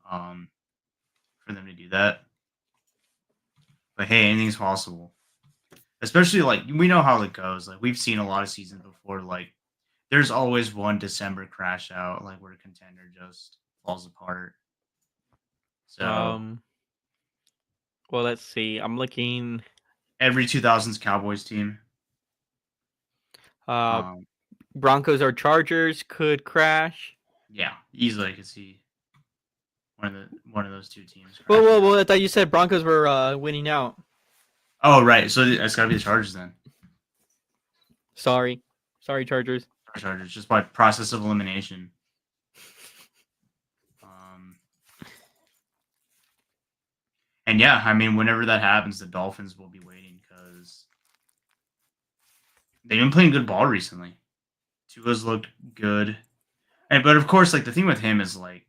um, for them to do that. But hey, anything's possible. Especially like we know how it goes. Like we've seen a lot of seasons before. Like there's always one December crash out, like where a contender just falls apart. So Um. Well, let's see. I'm looking. every 2000s Cowboys team. Uh, Um, Broncos or Chargers could crash. yeah, easily I could see one of those two teams Whoa, crashing whoa, out. whoa! I thought you said Broncos were winning out. Oh right, so it's got to be the Chargers then. Sorry, sorry, Chargers. Chargers just by process of elimination. Um, and yeah, I mean, whenever that happens, the Dolphins will be waiting because they've been playing good ball recently. Tua's looked good, but of course, like the thing with him is like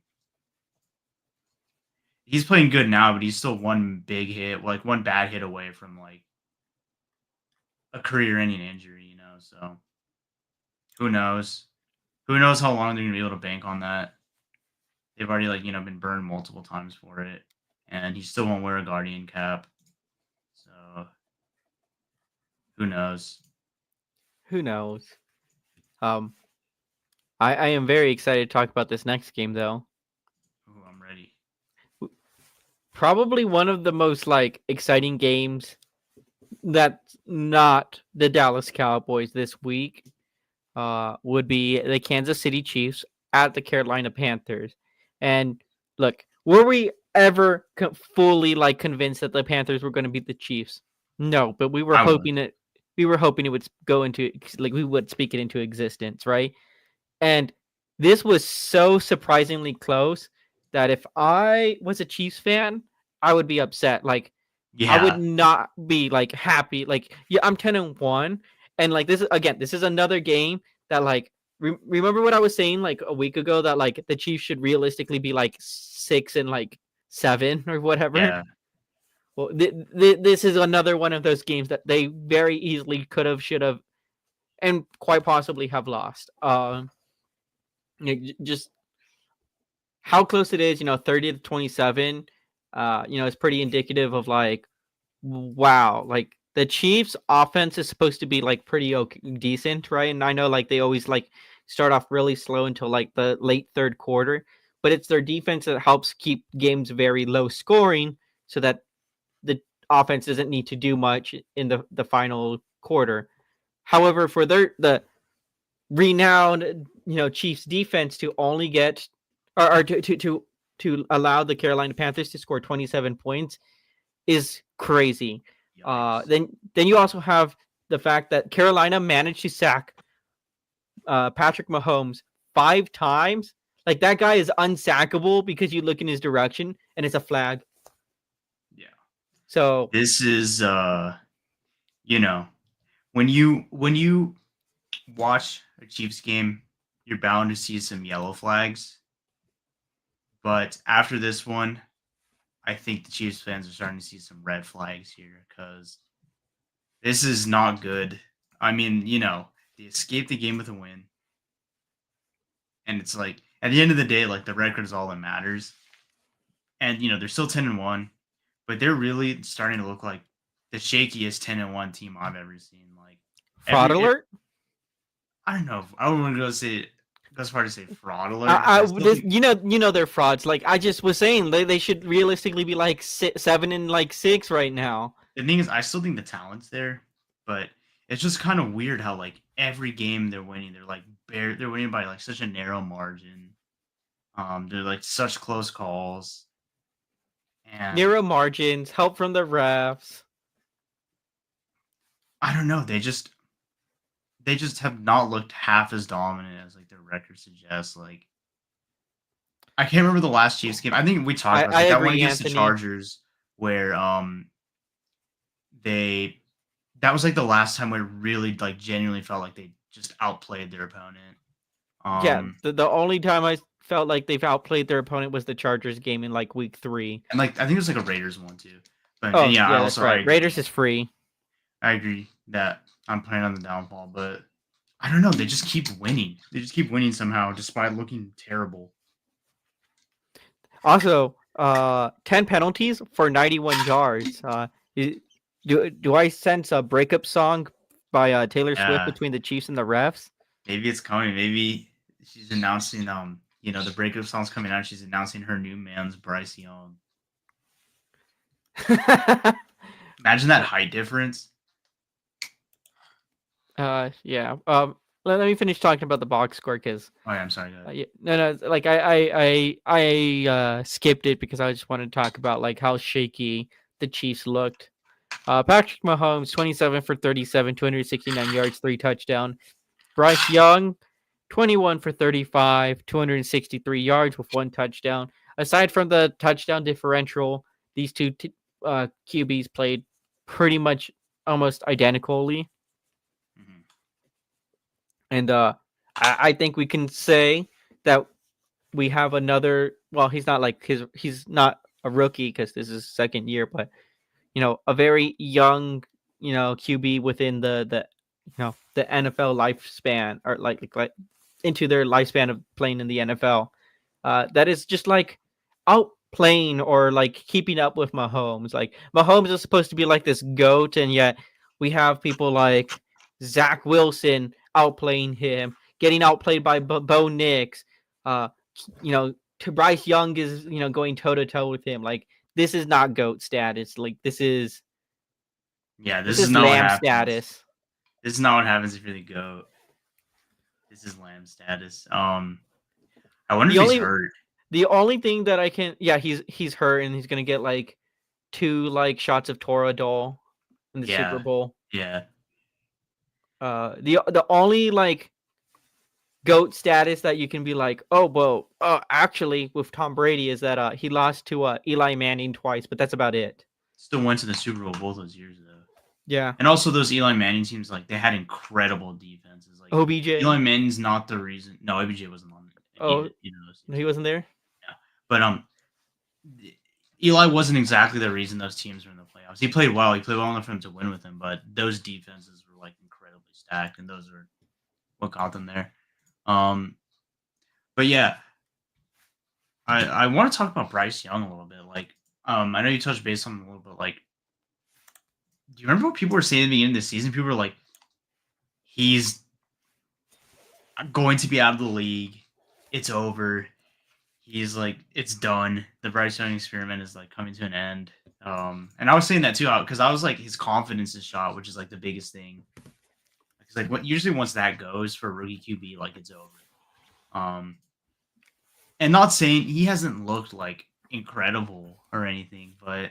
he's playing good now, but he's still one big hit, like one bad hit away from like a career-ending injury. So who knows? Who knows how long they're gonna be able to bank on that? They've already like been burned multiple times for it, and he still won't wear a Guardian cap. So who knows? Who knows? Um, I am very excited to talk about this next game though. Ooh, I'm ready. Probably one of the most like exciting games that's not the Dallas Cowboys this week. Would be the Kansas City Chiefs at the Carolina Panthers. And look, were we ever fully like convinced that the Panthers were going to beat the Chiefs? No, but we were I was. hoping it would go into like we would speak it into existence, right? And this was so surprisingly close that if I was a Chiefs fan, I would be upset. Like I would Yeah, not be like happy. Like, yeah, I'm 10-1. And like this is another game that like remember what I was saying like a week ago that like the Chiefs should realistically be like 6-7 or whatever. yeah, Well, this is another one of those games that they very easily could have, should have, and quite possibly have lost. Just how close it is, 30-27. Is pretty indicative of like wow, like the Chiefs offense is supposed to be like pretty okay, decent, right? And I know like they always like start off really slow until like the late third quarter, but it's their defense that helps keep games very low scoring so that the offense doesn't need to do much in the final quarter. However, for the renowned, Chiefs defense to only get or to allow the Carolina Panthers to score 27 points is crazy. yikes. Then you also have the fact that Carolina managed to sack Patrick Mahomes 5 times. Like that guy is unsackable because you look in his direction and it's a flag. Yeah, So this is you know, when you watch a Chiefs game, you're bound to see some yellow flags. But after this one, I think the Chiefs fans are starting to see some red flags here because this is not good. I mean, they escaped the game with a win. And it's like at the end of the day, like the record is all that matters. And they're still 10-1, but they're really starting to look like the shakiest 10-1 team I've ever seen. Like fraud alert. I don't know. I don't want to go say go as far to say fraud alert. I still This, think they're frauds. Like I just was saying, they should realistically be like 7-6 right now. the thing is, I still think the talent's there, but it's just kind of weird how like every game they're winning, they're winning by like such a narrow margin. They're like such close calls, and Narrow margins, help from the refs. I don't know. They just have not looked half as dominant as like their record suggests. Like I can't remember the last Chiefs game. I think we talked about I like that one agree, against the Anthony. Chargers where they that was like the last time where it really like genuinely felt like they just outplayed their opponent. Yeah, Um the only time I felt like they've outplayed their opponent was the Chargers game in like week 3. and like I think it was like a Raiders one too. But and Oh, yeah, yeah, that's I right. agree. Raiders is free. I agree that I'm playing on the downfall, but I don't know. They just keep winning. They just keep winning somehow, despite looking terrible. Also, 10 penalties for 91 yards. Do I sense a breakup song by Taylor Swift Yeah, between the Chiefs and the refs? maybe it's coming. Maybe she's announcing. The breakup song's coming out. She's announcing her new man's Bryce Young. Imagine that height difference. Yeah. Let me finish talking about the box score because Oh yeah, I'm sorry. Go ahead. yeah, no, like I skipped it because I just wanted to talk about like how shaky the Chiefs looked. Patrick Mahomes, 27 for 37, 269 yards, 3 touchdowns. Bryce Young, 21 for 35, 263 yards with 1 touchdown. Aside from the touchdown differential, these two QBs played pretty much almost identically. Mhm. And I think we can say that we have another. Well, he's not like he's not a rookie because this is his second year, but a very young QB within the NFL lifespan or like into their lifespan of playing in the NFL. That is just like outplaying or like keeping up with Mahomes. Like Mahomes is supposed to be like this goat, and yet we have people like Zach Wilson outplaying him, getting outplayed by Bo Nix. Uh, to Bryce Young is going toe to toe with him. Like this is not goat status. Like this is Yeah, this this is is not what lamb happens. status. This is not what happens if you're the goat. This is lamb status. I wonder The if he's only hurt. the only thing that I can he's hurt and he's gonna get like 2 like shots of Toradol in the Super Yeah, Bowl. yeah. The only like goat status that you can be like, oh well, actually with Tom Brady is that he lost to Eli Manning twice, but that's about it. Still went to the Super Bowl both those years though. Yeah. And also those Eli Manning teams, like they had incredible defenses. Like OBJ. Eli Manning's not the reason. No, OBJ wasn't on Oh, those teams. he wasn't there. Yeah, but Eli wasn't exactly the reason those teams were in the playoffs. He played well. He played well enough for him to win with him, but those defenses were like incredibly stacked, and those are what got them there. Um, but yeah, I want to talk about Bryce Young a little bit. Like, I know you touched base on him a little bit. Like, do you remember what people were saying at the beginning of the season? People were like, he's going to be out of the league. It's over. He's like, it's done. The Bryce Young experiment is like coming to an end. And I was saying that too because I was like, his confidence is shot, which is like the biggest thing. Because like, what usually once that goes for rookie QB, like it's over. And not saying he hasn't looked like incredible or anything, but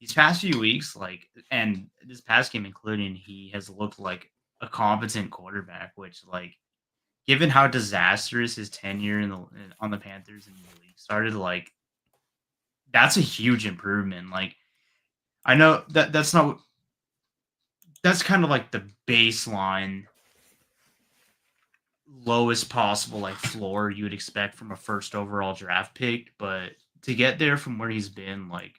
these past few weeks, like, and this past game including, he has looked like a competent quarterback, which like given how disastrous his tenure on the Panthers and the league started, like that's a huge improvement. Like I know that's not that's kind of like the baseline lowest possible like floor you would expect from a first overall draft pick, but to get there from where he's been, like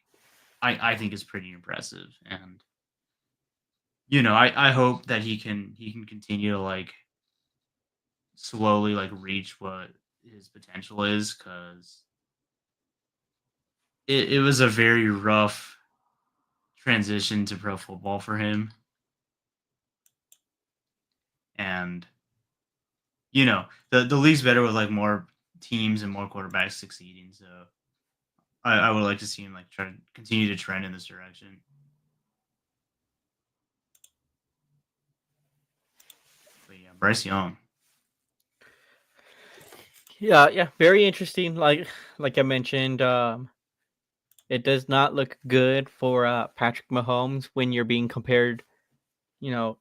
I think is pretty impressive. And I hope that he can continue to like slowly like reach what his potential is because it was a very rough transition to pro football for him. And the league's better with like more teams and more quarterbacks succeeding. So I would like to see him like try to continue to trend in this direction. But yeah, Bryce Young. Yeah, very interesting. Like I mentioned, it does not look good for Patrick Mahomes when you're being compared,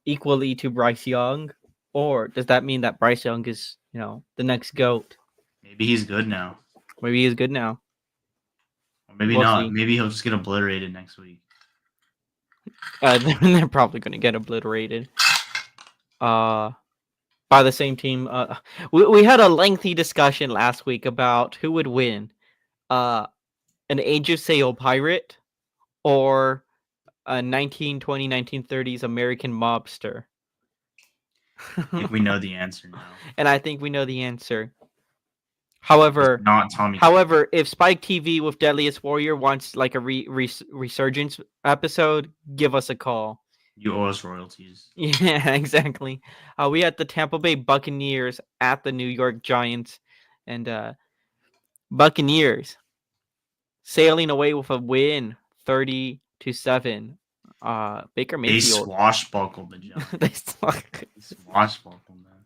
equally to Bryce Young. Or does that mean that Bryce Young is, the next GOAT? Maybe he's good now, Maybe he's good now. or maybe We'll not. see. Maybe he'll just get obliterated next week. They're probably going to get obliterated. By the same team. We had a lengthy discussion last week about who would win, an Age of Sail pirate or a 1920s, 1930s American mobster. I think we know the answer now. And I think we know the answer. It's However, not Tommy. if Spike TV with Deadliest Warrior wants like a resurgence episode, give us a call. You owe us royalties. Yeah, exactly. We had the Tampa Bay Buccaneers at the New York Giants, and Buccaneers sailing away with a win, 30-7. Baker They Mayfield. swashbuckled the Giants. They Swashbuckled, man.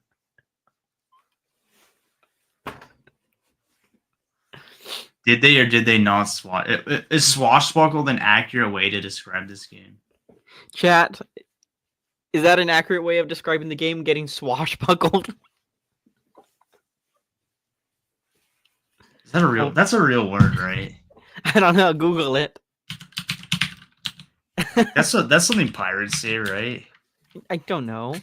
Did they or did they not swash? Is swashbuckled an accurate way to describe this game? Chat, is that an accurate way of describing the game? Getting swashbuckled? Is that a real? That's a real word, right? I don't know. Google it. That's something pirates say, right? I don't know.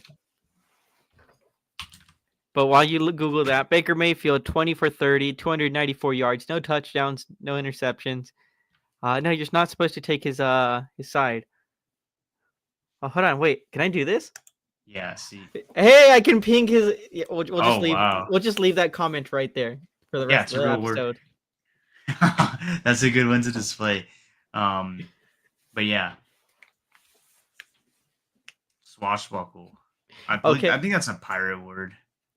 But while you Google that, Baker Mayfield, 20 for 30, 294 yards, no touchdowns, no interceptions. No, you're not supposed to take his side. Oh, hold on, wait. Can I do this? Yeah. See. Hey, I can ping his. Yeah, we'll just leave. Wow. We'll just leave that comment right there for the rest of the episode. That's a good one to display. But yeah, swashbuckle. I think that's a pirate word.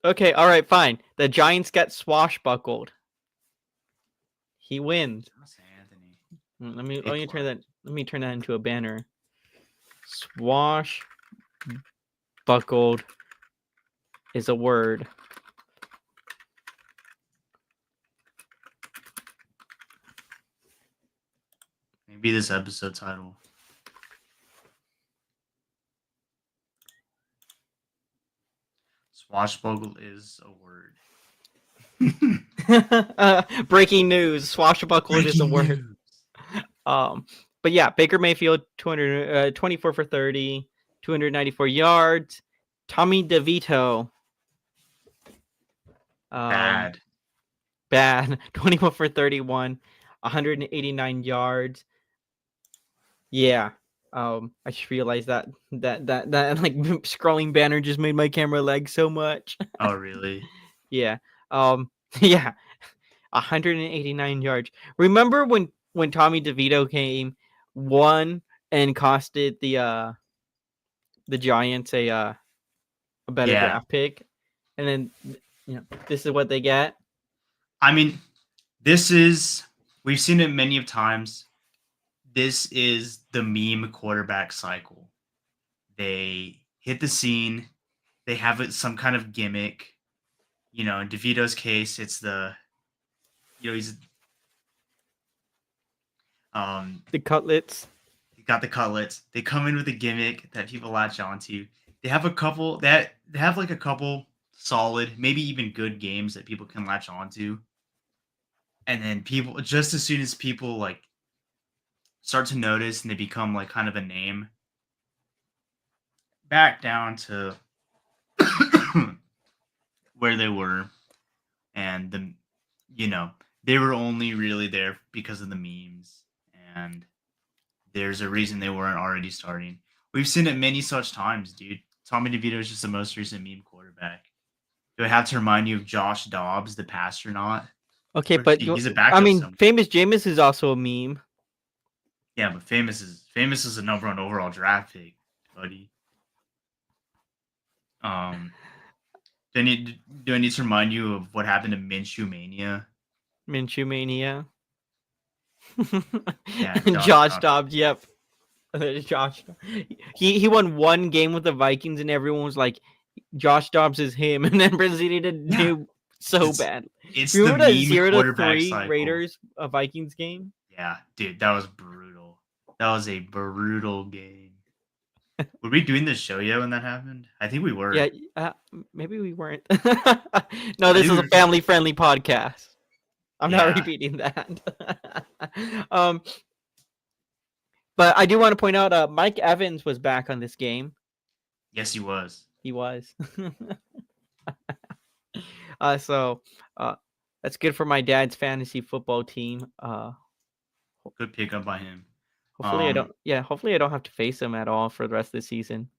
Okay, all right, fine. The Giants get swashbuckled. He wins. Let me turn that. Let me turn that into a banner. Swashbuckled is a word. Maybe this episode title. Swashbuckle is a word. Breaking news: swashbuckled is a word. But yeah, Baker Mayfield, 24 for 30, 294 yards. Tommy DeVito, Bad. 24 for 31, 189 yards. Yeah. I just realized that like scrolling banner just made my camera lag so much. Oh, really? Yeah. Yeah. 189 yards. Remember when Tommy DeVito came, won, and costed the Giants a better draft pick, and then this is what they get. I mean, we've seen it many of times. This is the meme quarterback cycle. They hit the scene. They have some kind of gimmick. In DeVito's case, it's he's the cutlets. He got the cutlets. They come in with a gimmick that people latch onto. They have a couple they have like a couple solid, maybe even good games that people can latch onto. And then people, just as soon as people like start to notice and they become like kind of a name, back down to where they were, and they were only really there because of the memes, and there's a reason they weren't already starting. We've seen it many such times, dude. Tommy DeVito is just the most recent meme quarterback. Do I have to remind you of Josh Dobbs, the pastronaut? Okay, but he's a backup. I mean, Famous Jameis is also a meme. Yeah, but Famous is the number one overall draft pick, buddy. Do I need to remind you of what happened to Minshew Mania? Minshew Mania. Yeah, Josh Dobbs. Yep. Josh. He won one game with the Vikings, and everyone was like, "Josh Dobbs is him," and then proceeded to do so It's bad. it's the Remember that meme zero to quarterback three cycle. Raiders Vikings game? Yeah, dude, that was brutal. That was a brutal game. Were we doing this show yet when that happened? I think we Yeah, were. maybe we weren't. No, I this think is we a were. family-friendly podcast. I'm not Yeah. repeating that. um, but I do want to point out, Mike Evans was back on this game. Yes, he was. He was. So uh, that's good for my dad's fantasy football team. Good pickup by him. Hopefully I Um, don't. Yeah, hopefully I don't have to face him at all for the rest of the season.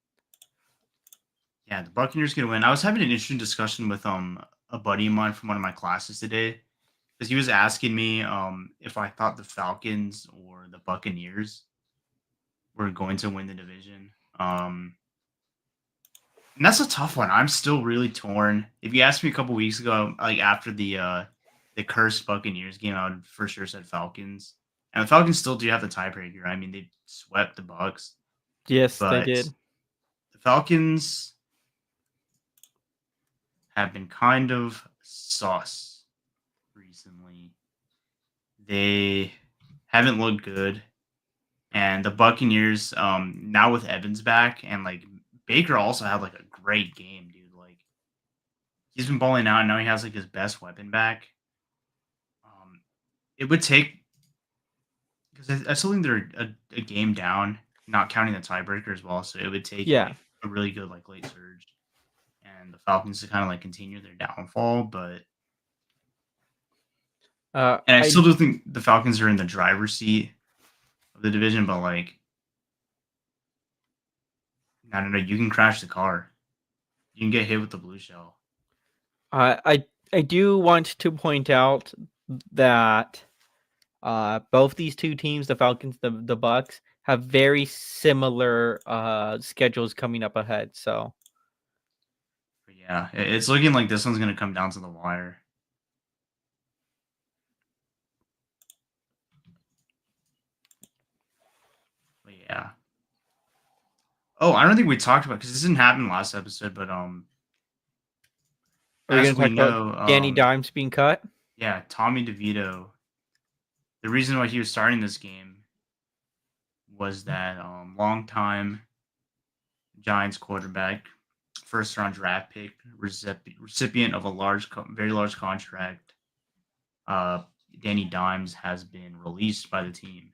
yeah, the Buccaneers gonna win. I was having an interesting discussion with a buddy of mine from one of my classes today because he was asking me if I thought the Falcons or the Buccaneers were going to win the division. And that's a tough one. I'm still really torn. If you asked me a couple weeks ago, like after the cursed Buccaneers game, I would for sure said Falcons. And the Falcons still do have the tiebreaker. I mean, they swept the Bucks, Yes, they but did. the Falcons have been kind of sauce recently. They haven't looked good, and the Buccaneers, now with Evans back, and like Baker also had like a great game, dude. Like he's been balling out, and now he has like his best weapon back. Um, it would take because I still think they're a game down, not counting the tiebreaker as well. So it would take Yeah. like a really good like late surge, and the Falcons to kind of like continue their downfall. But and I I still do think the Falcons are in the driver's seat of the division, but like I don't know, you can crash the car, you can get hit with the blue shell. I do want to point out that both these two teams, the Falcons, the Bucks, have very similar schedules coming up ahead. So But yeah, it's looking like this one's gonna come down to the wire. But yeah. Oh, I don't think we talked about because this didn't happen last episode, but are we as going to we talk about know, Danny Dimes being cut? yeah, Tommy DeVito. The reason why he was starting this game was that long-time Giants quarterback, first-round draft pick, recipient of a very large contract. Uh, Danny Dimes has been released by the team,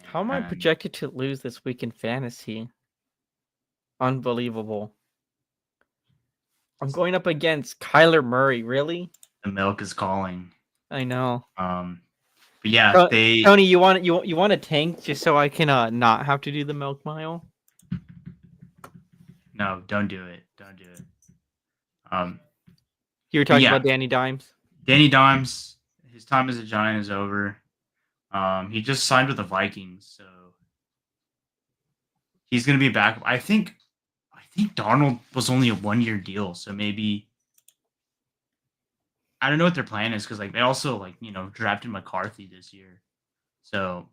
How am I and projected to lose this week in fantasy? Unbelievable. I'm going up against Kyler Murray. Really? the milk is calling. I know. But yeah, they Tony, you want a tank just so I can not have to do the milk mile? no, don't do it, don't do it. Um, You were but talking yeah, about Danny Dimes. Danny Dimes, his time as a Giant is over. He just signed with the Vikings, so he's gonna be back. I think Darnold was only a 1 year deal, so maybe I don't know what their plan is because like they also like drafted McCarthy this year, so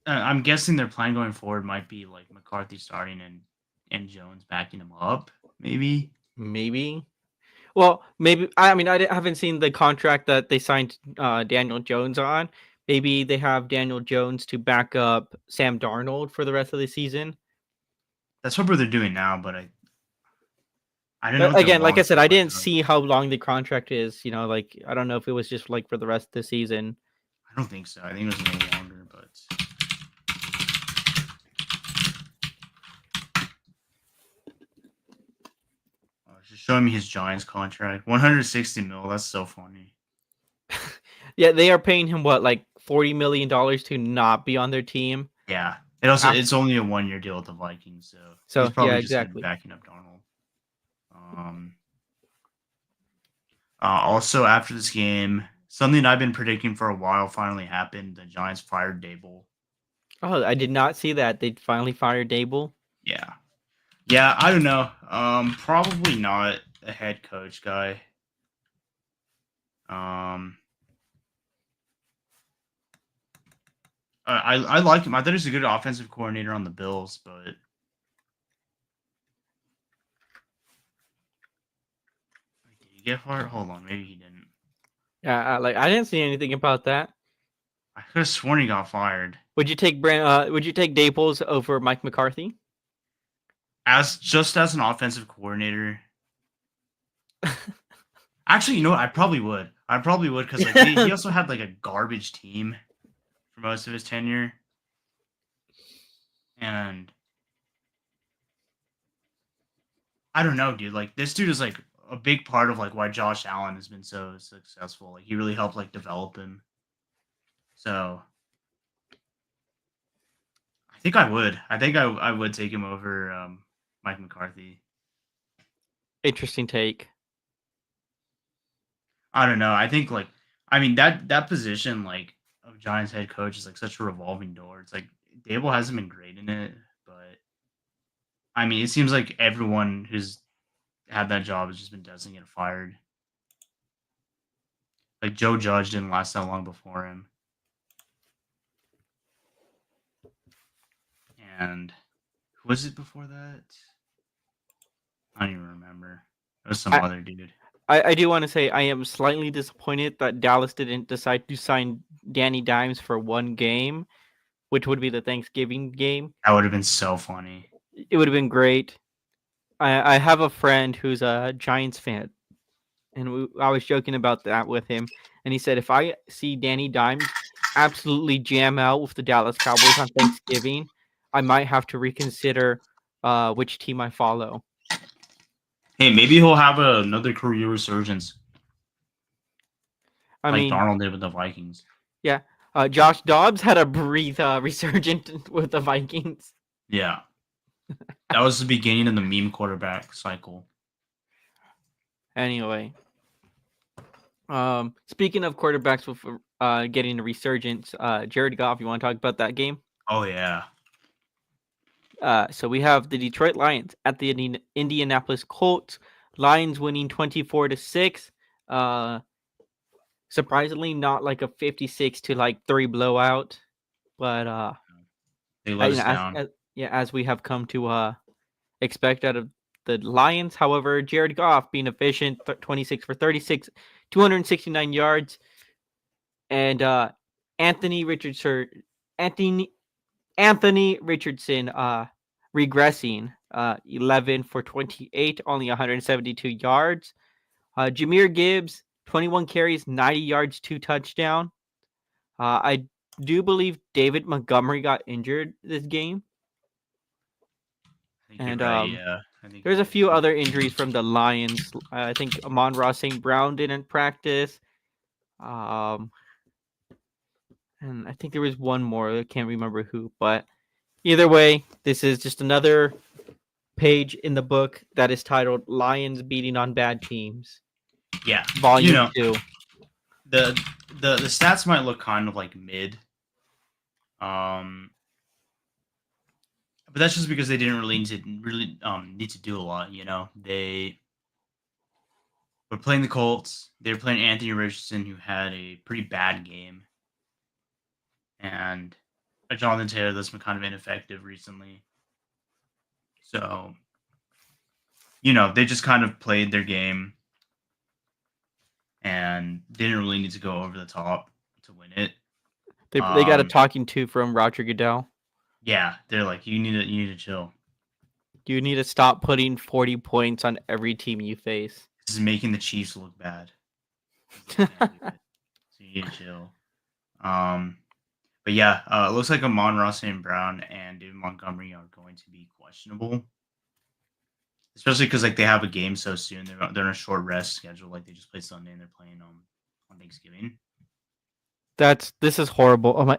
I'm guessing their plan going forward might be like McCarthy starting and Jones backing him up, maybe. Maybe. Well, maybe. I mean, haven't seen the contract that they signed Daniel Jones on. Maybe they have Daniel Jones to back up Sam Darnold for the rest of the season. That's what they're doing now, but I don't know But what their again, like I long said, term I plans didn't are. see how long the contract is. Like I don't know if it was just like for the rest of the season. I don't think so. I think it was a little longer, but it's just showing me his Giants contract, 160 mil. That's so funny. Yeah, they are paying him what, like $40 million to not be on their team. Yeah. Af- It's only a 1 year deal with the Vikings, so he's So yeah, probably just gonna be exactly. backing up Darnold. Also after this game, something I've been predicting for a while finally happened. The Giants fired Dable. Oh, I did not see that they finally fired Dable. Yeah. Yeah, I don't know. Probably not a head coach guy. Um I like him. I thought he's a good offensive coordinator on the Bills, but get fired? Hold on, maybe he didn't. Yeah, like I didn't see anything about that. I could have sworn he got fired. Would you take Would you take Daples over Mike McCarthy? As an offensive coordinator. Actually, you know what? I probably would. I probably would because like he also had like a garbage team for most of his tenure, and I don't know, dude. Like this dude is like a big part of like why Josh Allen has been so successful. Like he really helped like develop him. So I think I would. I think I would take him over Mike McCarthy. Interesting take. I don't know. I think like I mean that position like of Giants head coach is like such a revolving door. It's like Dable hasn't been great in it, but I mean it seems like everyone who's had that job has just been destined to get fired. Like Joe Judge didn't last that long before him, and who was it before that? I don't even remember. It was some I, other dude. I do want to say I am slightly disappointed that Dallas didn't decide to sign Danny Dimes for one game, which would be the Thanksgiving game. That would have been so funny. It would have been great. I have a friend who's a Giants fan, and I was joking about that with him, and he said if I see Danny Dimes absolutely jam out with the Dallas Cowboys on Thanksgiving, I might have to reconsider which team I follow. Hey, maybe he'll have another career resurgence. I Like mean, Darnold did with the Vikings. yeah, Josh Dobbs had a breathe resurgent with the Vikings. Yeah. That was the beginning of the meme quarterback cycle. Anyway, speaking of quarterbacks with getting a resurgence, Jared Goff, you want to talk about that game? Oh yeah. So we have the Detroit Lions at the Indianapolis Colts. Lions winning 24-6. Surprisingly, not like a 56 to like 3 blowout, but They let us as, down. as we have come to expect out of the Lions. However, Jared Goff being efficient, 26 for 36, 269 yards, and Anthony Richardson, Anthony Anthony Richardson, regressing, 11 for 28, only 172 yards. Jahmyr Gibbs, 21 carries, 90 yards, 2 touchdown. I do believe David Montgomery got injured this game. I think you're And right. Yeah. I think there's he a did. few other injuries from the Lions. I think Amon-Ra St. Brown didn't practice. And I think there was one more. I can't remember who. But either way, this is just another page in the book that is titled Lions Beating on Bad Teams. Yeah. Volume 2. The the stats might look kind of like mid. Um but that's just because they didn't need to do a lot, you know. They were playing the Colts. They were playing Anthony Richardson, who had a pretty bad game. And Jonathan Taylor that's been kind of ineffective recently. So, you know, they just kind of played their game and didn't really need to go over the top to win it. They got a talking to from Roger Goodell. Yeah, they're like, you need to chill. You need to stop putting 40 points on every team you face. This is making the Chiefs look bad. So you need to chill. But yeah, it looks like Amon-Ra St. Brown and David Montgomery are going to be questionable. Especially because like they have a game so soon. They're on a short rest schedule. Like they just played Sunday and they're playing on Thanksgiving. This is horrible. Oh my!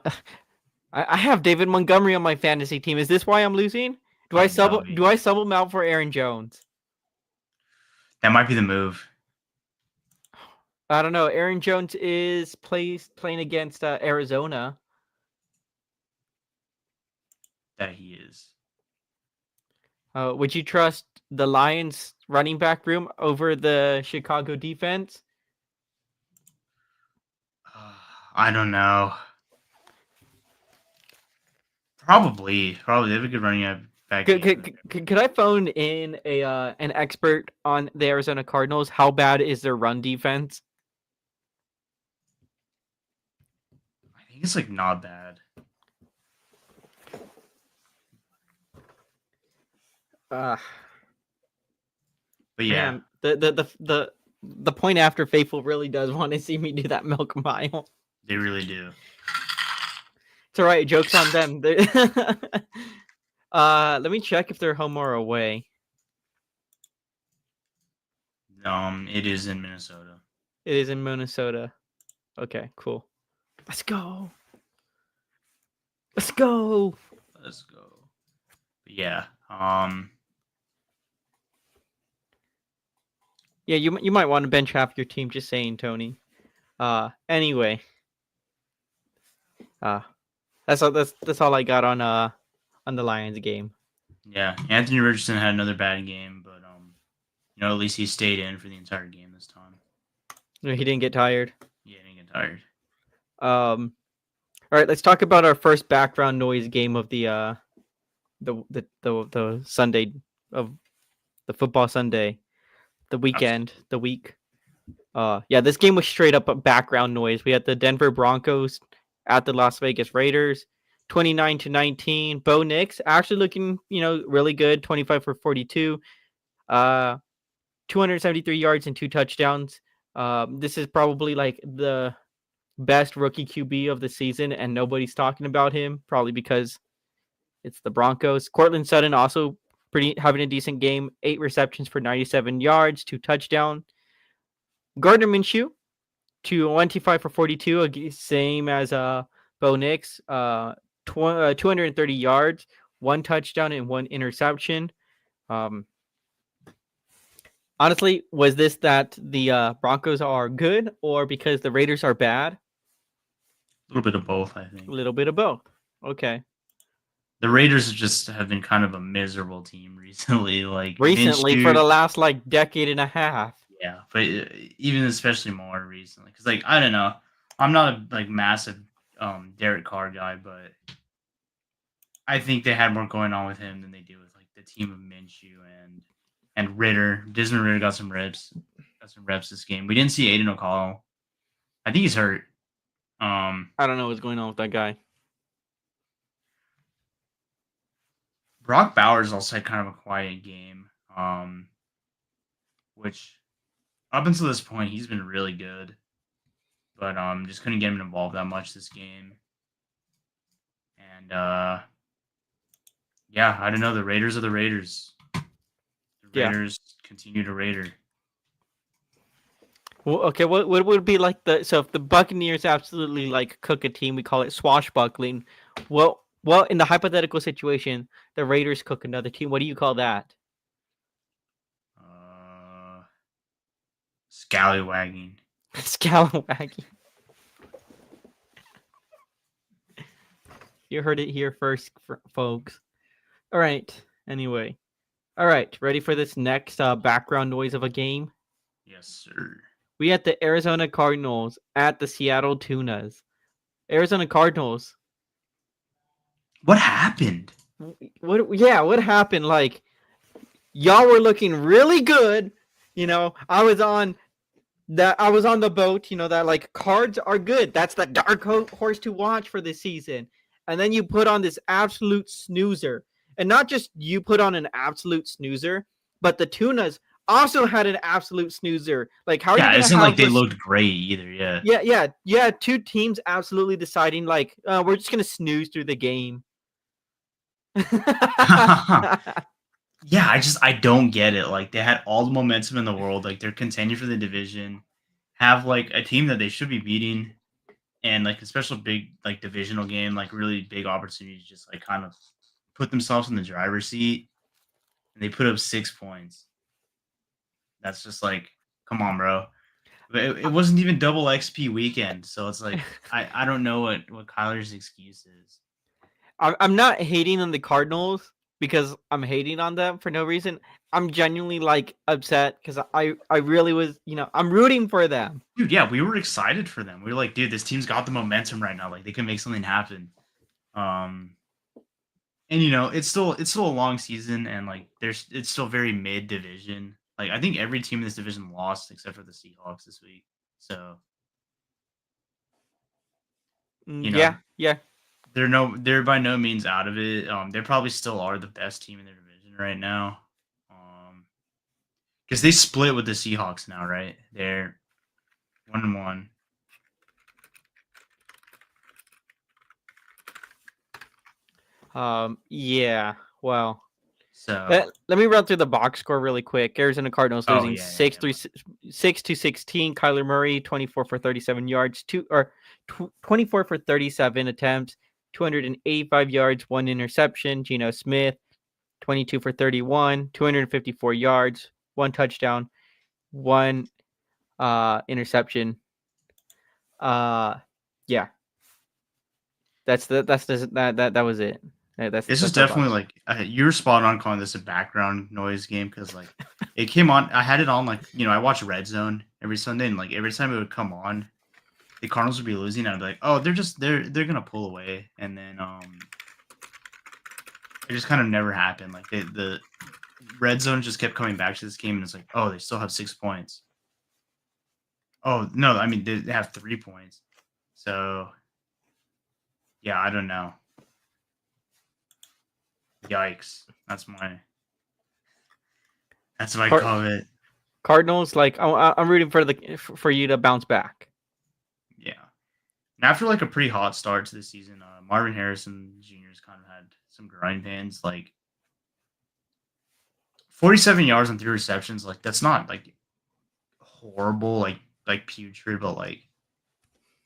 I have David Montgomery on my fantasy team. Is this why I'm losing? Do I sub him out for Aaron Jones? That might be the move. I don't know. Aaron Jones is playing against Arizona. That he is. Would you trust the Lions running back room over the Chicago defense? I don't know. Probably they have a good running Bad Could, game. could I phone in a an expert on the Arizona Cardinals? How bad is their run defense? I think it's like not bad. Uh, But yeah, Man, the point after faithful really does want to see me do that milk mile. they really do. It's all right. Jokes on them. Let me check if they're home or away. It is in Minnesota. It is in Minnesota. Okay, cool. Let's go. Let's go. Let's go. But yeah. Yeah, you might want to bench half your team. Just saying, Tony. Anyway. That's all I got on the Lions game. Yeah, Anthony Richardson had another bad game, but at least he stayed in for the entire game this time. He didn't get tired. Yeah, he didn't get tired. All right, let's talk about our first background noise game of the Sunday of the football Sunday, the weekend, the week. Yeah, this game was straight up a background noise. We had the Denver Broncos at the Las Vegas Raiders, 29-19. Bo Nix actually looking, really good, 25 for 42, 273 yards and 2 touchdowns. This is probably like the best rookie QB of the season, and nobody's talking about him, probably because it's the Broncos. Cortland Sutton also having a decent game, 8 receptions for 97 yards, 2 touchdowns. Gardner Minshew, 25 for 42, same as Bo Nix, 230 yards, 1 touchdown and 1 interception. Honestly, was this that the Broncos are good or because the Raiders are bad? A little bit of both, I think. A little bit of both. Okay. The Raiders have been kind of a miserable team recently. Recently, for the last decade and a half. Yeah, but even especially more recently, because I don't know, I'm not a massive Derek Carr guy, but I think they had more going on with him than they do with the team of Minshew and Ritter. Desmond Ritter got some reps this game. We didn't see Aiden O'Connell. I think he's hurt. I don't know what's going on with that guy. Brock Bowers also had kind of a quiet game, which up until this point he's been really good, but just couldn't get him involved that much this game. And yeah, I don't know. The Raiders are the Raiders. The Raiders continue to Raider. Well, okay, what would be so if the Buccaneers absolutely cook a team, we call it swashbuckling. Well, in the hypothetical situation, the Raiders cook another team. What do you call that? Scallywagging. Scallywagging. You heard it here first, folks. All right. Anyway. All right. Ready for this next background noise of a game? Yes, sir. We had the Arizona Cardinals at the Seattle Tunas. Arizona Cardinals. What happened? What happened? Y'all were looking really good. I was on the boat, that cards are good. That's the dark horse to watch for this season. And then you put on this absolute snoozer. And not just you put on an absolute snoozer, but the Tunas also had an absolute snoozer. How are you gonna it's not they looked great either. Yeah. 2 teams absolutely deciding we're just gonna snooze through the game. Yeah, I don't get it. They had all the momentum in the world. They're contending for the division, have a team that they should be beating, and a special big divisional game, really big opportunity to just kind of put themselves in the driver's seat, and they put up 6 points. That's just come on, bro. But it wasn't even double XP weekend, so it's I don't know what Kyler's excuse is. I'm not hating on the Cardinals because I'm hating on them for no reason. I'm genuinely upset because I really was, I'm rooting for them. Dude, yeah, we were excited for them. We were dude, this team's got the momentum right now. They can make something happen. And it's still a long season, and like it's still very mid division. Like I think every team in this division lost except for the Seahawks this week. So you know Yeah, yeah. they're by no means out of it. They probably still are the best team in their division right now. Because they split with the Seahawks now, right? They're 1-1. Yeah. Well, So let me run through the box score really quick. Arizona Cardinals oh losing yeah, yeah, yeah. 6-16. Kyler Murray 24 for 37 yards, 24 for 37 attempts, 285 yards, one interception. Geno Smith 22 for 31, 254 yards, one touchdown, one interception. Yeah. That was it. This is That's our definitely box. like you're spot on calling this a background noise game because like it came on. I had it on like I watch Red Zone every Sunday, and like every time it would come on, the Cardinals would be losing. And I'd be like, oh, they're gonna pull away, and then it just kind of never happened. Like the Red Zone just kept coming back to this game, and it's like, oh, they still have 6 points. Oh no, I mean they have 3 points. So yeah, I don't know. Yikes! That's my comment. Cardinals, like I'm rooting for you to bounce back. Yeah. And after like a pretty hot start to the season, Marvin Harrison Jr.'s kind of had some growing pains. Like 47 yards and 3 receptions. Like that's not like horrible, like putrid, but like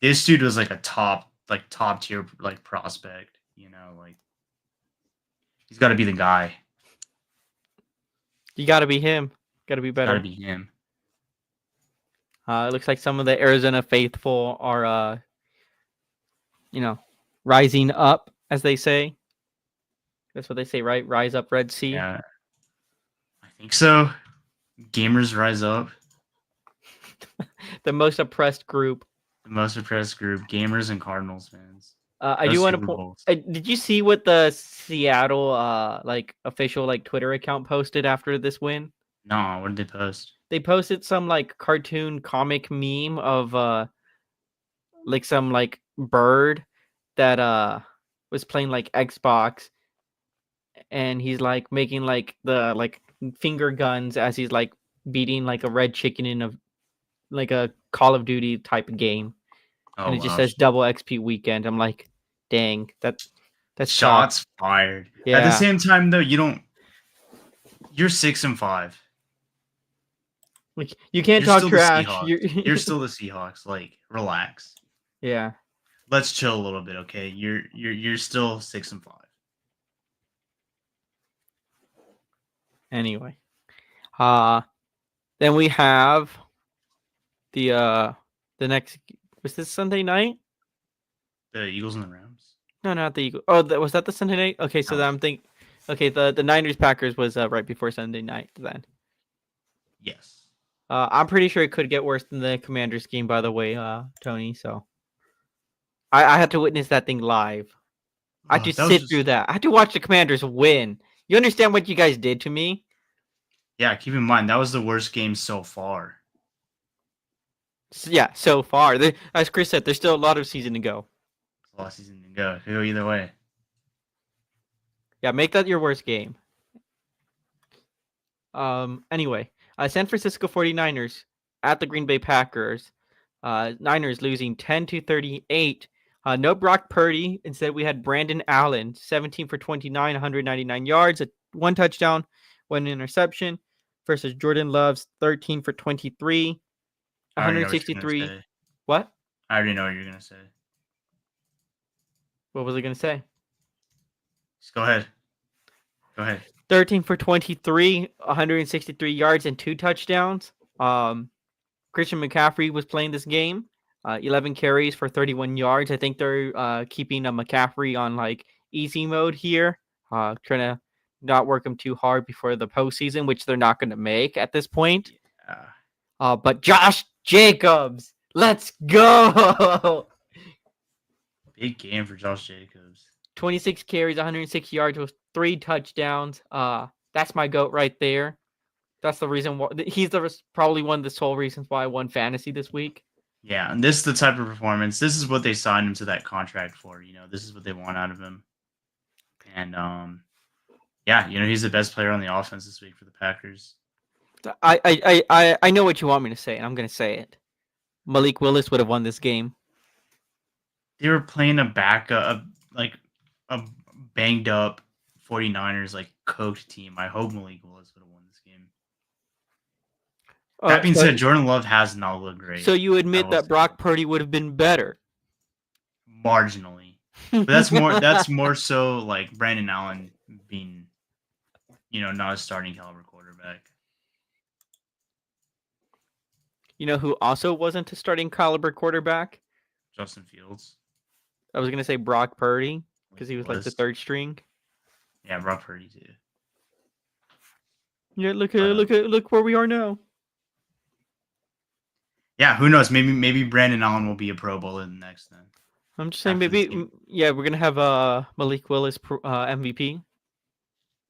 this dude was like a top tier like prospect. Like he's got to be the guy. You got to be him. Got to be Got to better. be him. It looks like some of the Arizona faithful are, rising up, as they say. That's what they say, right? Rise up, Red Sea. Yeah, I think so. Gamers rise up. The most oppressed group. The most oppressed group: gamers and Cardinals fans. I do want to point. Did you see what the Seattle like official like Twitter account posted after this win? No, what did they post? They posted some like cartoon comic meme of like some like bird that was playing like Xbox, and he's like making like the like finger guns as he's like beating like a red chicken in a like a Call of Duty type of game. Oh, And it just wow. says double XP weekend. I'm like, dang, that's Shots tough. fired. Yeah. At the same time, though, you're 6-5. Like you can't You're talk still trash. the Seahawks. You're still the Seahawks. Like, relax. Yeah. Let's chill a little bit, okay? You're still 6-5. Anyway, then we have the next. Was this Sunday night? The Eagles and the Rams. No, not the Eagles. Oh, was that the Sunday night? Okay, so No. then I'm thinking. Okay, the Niners Packers was right before Sunday night. Then. Yes. I'm pretty sure it could get worse than the Commanders game. By the way, Tony. So. I had to witness that thing live. I had to sit through that. I had to watch the Commanders win. You understand what you guys did to me? Yeah, keep in mind that was the worst game so far. Yeah, so far. As Chris said, there's still a lot of season to go. There's a lot of season to go. It could go either way. Yeah, make that your worst game. Anyway, San Francisco 49ers at the Green Bay Packers. Niners losing 10-38. No Brock Purdy. Instead, we had Brandon Allen, 17 for 29, 199 yards, one touchdown, one interception, versus Jordan Love's 13 for 23, 163. What? I already know what you're gonna say. What was I gonna say? Just go ahead. Go ahead. 13 for 23, 163 yards and two touchdowns. Christian McCaffrey was playing this game. 11 carries for 31 yards. I think they're keeping McCaffrey on like easy mode here, trying to not work him too hard before the postseason, which they're not going to make at this point. Yeah. But Josh Jacobs, let's go! Big game for Josh Jacobs. 26 carries, 106 yards with 3 touchdowns. That's my GOAT right there. That's the reason why he's probably one of the sole reasons why I won fantasy this week. Yeah, and this is the type of performance. This is what they signed him to that contract for. This is what they want out of him. And yeah, he's the best player on the offense this week for the Packers. I know what you want me to say, and I'm going to say it. Malik Willis would have won this game. They were playing a backup, like a banged up 49ers, like coked team. I hope Malik Willis would have won this game. That being said, Jordan Love has not looked great. So you admit that Brock Purdy would have been better? Marginally. But that's more so like Brandon Allen being, not a starting caliber quarterback. You know who also wasn't a starting caliber quarterback? Justin Fields. I was gonna say Brock Purdy because he was like the third string. Yeah, Brock Purdy too. Yeah, look where we are now. Yeah, who knows? Maybe Brandon Allen will be a Pro Bowler in the next then. I'm just saying maybe. Yeah, we're gonna have Malik Willis MVP.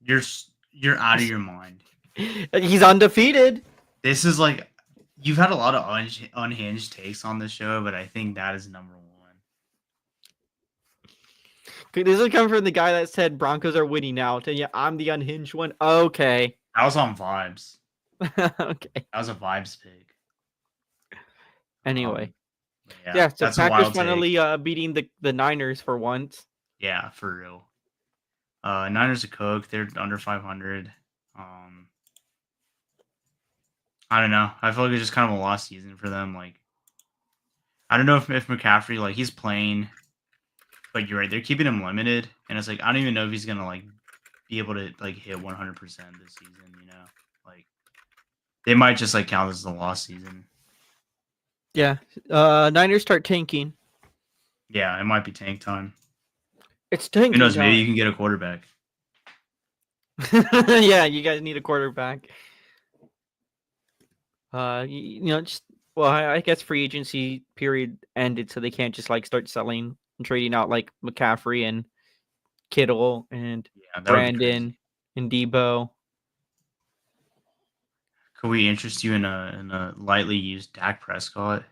You're out of your mind. He's undefeated. This is like you've had a lot of unhinged takes on this show, but I think that is number one. This is coming from the guy that said Broncos are winning out, and yeah, I'm the unhinged one. Okay. I was on vibes. Okay. That was a vibes pick. Anyway. Yeah, so Packers finally beating the Niners for once. Yeah, for real. Niners are cooked. They're under 500. I don't know. I feel like it's just kind of a lost season for them. Like, I don't know if McCaffrey, like, he's playing, but you're right. They're keeping him limited, and it's like I don't even know if he's gonna like be able to like hit 100% this season. Like they might just like count this as a lost season. Yeah, Niners start tanking. Yeah, it might be tank time. It's tanking. Who knows? Maybe you can get a quarterback. Yeah, you guys need a quarterback. I guess free agency period ended, so they can't just like start selling and trading out like McCaffrey and Kittle and Brandon and Debo. Could we interest you in a lightly used Dak Prescott?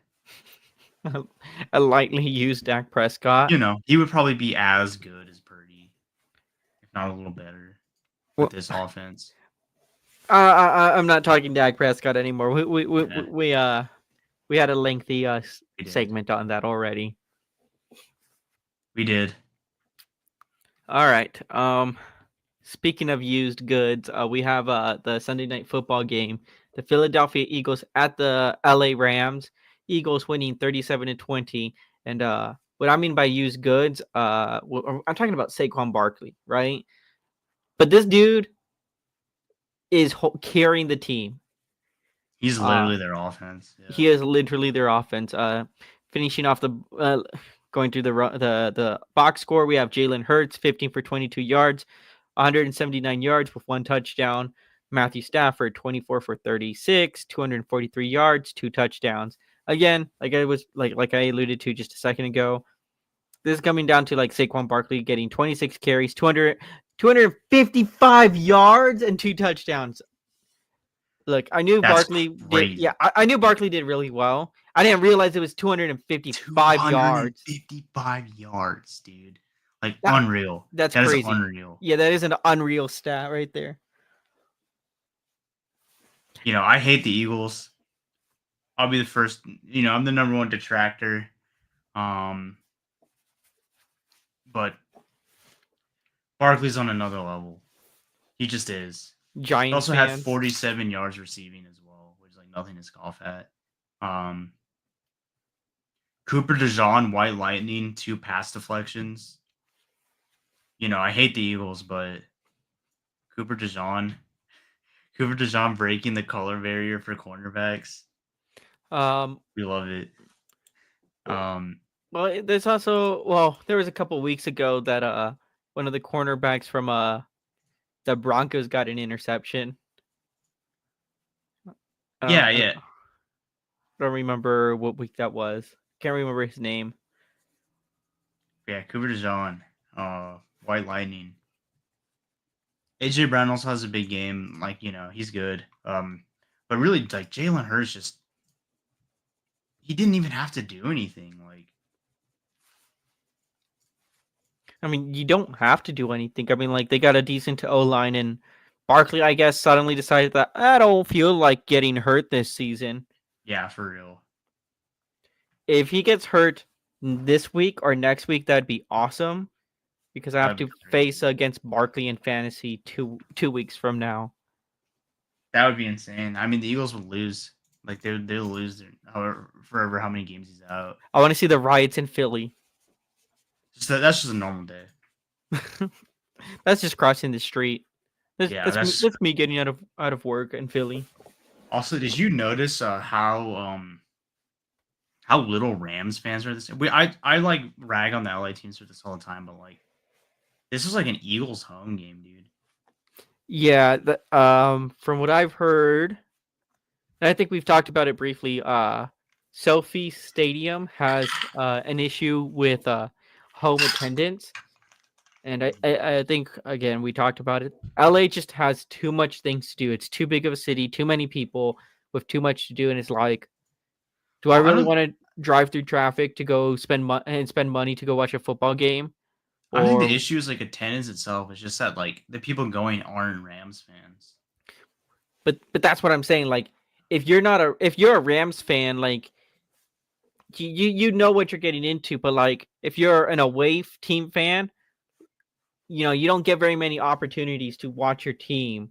A lightly used Dak Prescott. He would probably be as good as Purdy, if not a little better, with this offense. I'm not talking Dak Prescott anymore. We had a lengthy segment on that already. We did. All right. Speaking of used goods, we have the Sunday Night Football game. The Philadelphia Eagles at the LA Rams. Eagles winning 37-20. And what I mean by used goods, I'm talking about Saquon Barkley, right? But this dude is carrying the team. He's literally their offense. Yeah. He is literally their offense. Finishing off going through the box score, we have Jalen Hurts, 15 for 22 yards, 179 yards with 1 touchdown. Matthew Stafford, 24 for 36, 243 yards, 2 touchdowns. Again, like I alluded to just a second ago, this is coming down to like Saquon Barkley getting 26 carries, 255 yards, and 2 touchdowns. Look, I knew Barkley did. Yeah, I knew Barkley did really well. I didn't realize it was 255 yards. 255 yards, dude. Like unreal. That crazy. Is unreal. Yeah, that is an unreal stat right there. I hate the Eagles. I'll be the first. I'm the number one detractor. But Barkley's on another level. He just is. Giants. He also had 47 yards receiving as well, which is like nothing to scoff at. Cooper DeJean, White Lightning, 2 pass deflections. I hate the Eagles, but Cooper DeJean breaking the color barrier for cornerbacks. We love it. Well, there's also there was a couple weeks ago that one of the cornerbacks from the Broncos got an interception. I don't remember what week that was. Can't remember his name. Yeah, Cooper DeJean. White Lightning. AJ Brown also has a big game. Like he's good. But really, like Jalen Hurts just he didn't even have to do anything. Like I mean, you don't have to do anything. I mean, like they got a decent O line, and Barkley, I guess, suddenly decided that I don't feel like getting hurt this season. yeah, for real. If he gets hurt this week or next week, that'd be awesome because I have That'd be to face crazy. against Barkley in fantasy two weeks from now. That would be insane. I mean, the Eagles would lose. Like they'll lose however forever how many games he's out. I want to see the riots in Philly. That's just a normal day. That's just crossing the street. That's, Yeah, that's me. that's That's me getting out of work in Philly. also. Did you notice how little Rams fans are this? I like rag on the LA teams for this all the time, but like this was like an Eagles home game, dude. Yeah. From what I've heard, and I think we've talked about it briefly. Sophie Stadium has an issue with home attendance, and I think again we talked about it. LA just has too much things to do. It's too big of a city, too many people with too much to do, and it's like, do I Well, really want to drive through traffic to go spend money to go watch a football game? I don't think the Or issue is like attendance itself. It's just that like the people going aren't Rams fans. but that's what I'm saying. Like, if you're a Rams fan, like you know what you're getting into. But like, if you're an away team fan, you don't get very many opportunities to watch your team.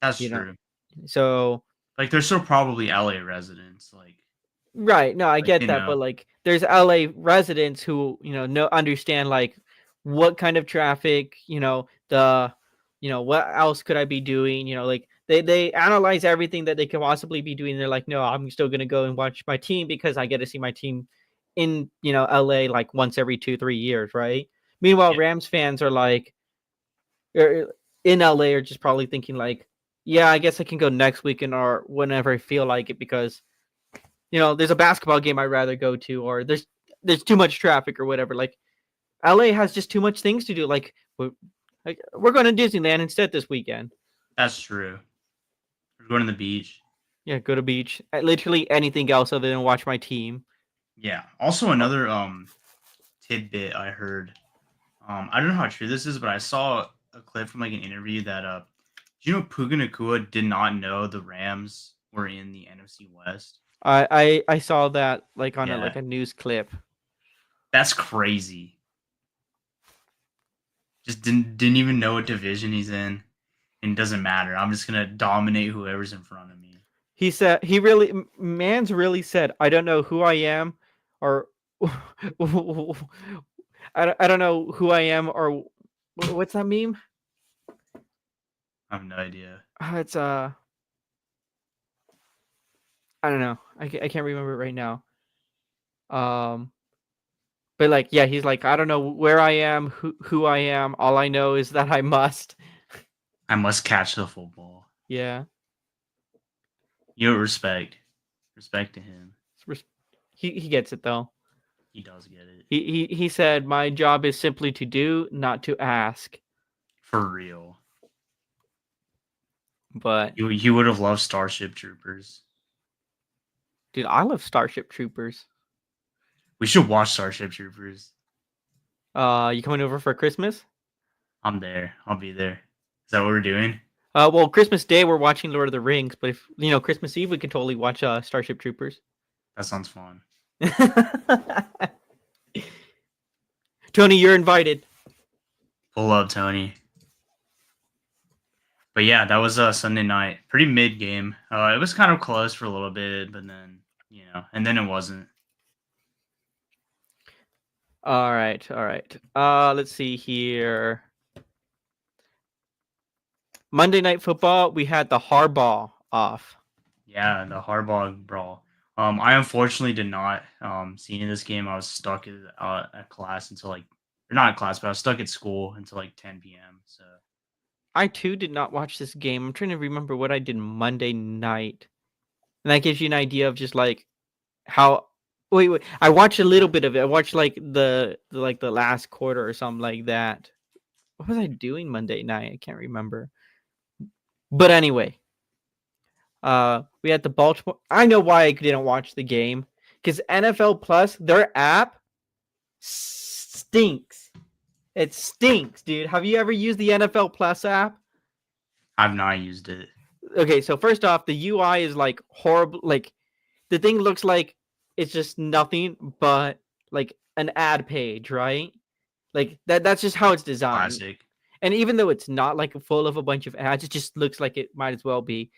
That's You know, true. so Like they're still probably LA residents. right. No, I Like get that, but like there's LA residents who, know understand like what kind of traffic, what else could I be doing? Like they analyze everything that they could possibly be doing. They're like, no, I'm still gonna go and watch my team because I get to see my team in, LA like once every 2-3 years, right? Meanwhile, yeah, Rams fans are like in LA are just probably thinking like, yeah, I guess I can go next weekend or whenever I feel like it because there's a basketball game I'd rather go to, or there's too much traffic or whatever. Like LA has just too much things to do. Like we're going to Disneyland instead this weekend. that's true. We're going to the beach. Yeah, go to beach. Literally anything else other than watch my team. Yeah. Also, another tidbit I heard. I don't know how true this is, but I saw a clip from like an interview that do you know Puka Nakua did not know the Rams were in the NFC West? I saw that like on Yeah, a news clip. that's crazy. Just didn't even know what division he's in, and it doesn't matter. I'm just gonna dominate whoever's in front of me. He said Mans really said, I don't know who I am, or I don't know who I am, or what's that meme? I have no idea. It's I don't know. I can't remember it right now. But like, yeah, he's like, I don't know where I am, who I am. All I know is that I must. I must catch the football. Yeah, Respect to him. he gets it though. He does get it He said, my job is simply to do, not to ask. for real. But You would have loved Starship Troopers. dude, I love Starship Troopers. We should watch Starship Troopers. You coming over for Christmas? I'm there. I'll be there. Is that what we're doing? Well, Christmas Day we're watching Lord of the Rings, but if Christmas Eve we can totally watch Starship Troopers. That sounds fun. Tony, you're invited. Pull up, Tony. But yeah, that was Sunday night. Pretty mid game. It was kind of close for a little bit, but then and then it wasn't. All right. Let's see here. Monday Night Football, we had the Harbaugh off. Yeah, the Harbaugh brawl. I unfortunately did not see in this game. I was stuck at class until or not at class, but I was stuck at school until 10 p.m. So I too did not watch this game. I'm trying to remember what I did Monday night, and that gives you an idea of just like how Wait. I watched a little bit of it. I watched like the last quarter or something like that. What was I doing Monday night? I can't remember. But anyway, we had the Baltimore. I know why I didn't watch the game because NFL Plus, their app stinks. It stinks, dude. Have you ever used the NFL Plus app? I've not used it. Okay, so first off, the UI is like horrible. Like the thing looks like it's just nothing but like an ad page, right? Like that's just how it's designed. Classic. And even though it's not like full of a bunch of ads, it just looks like it might as well be.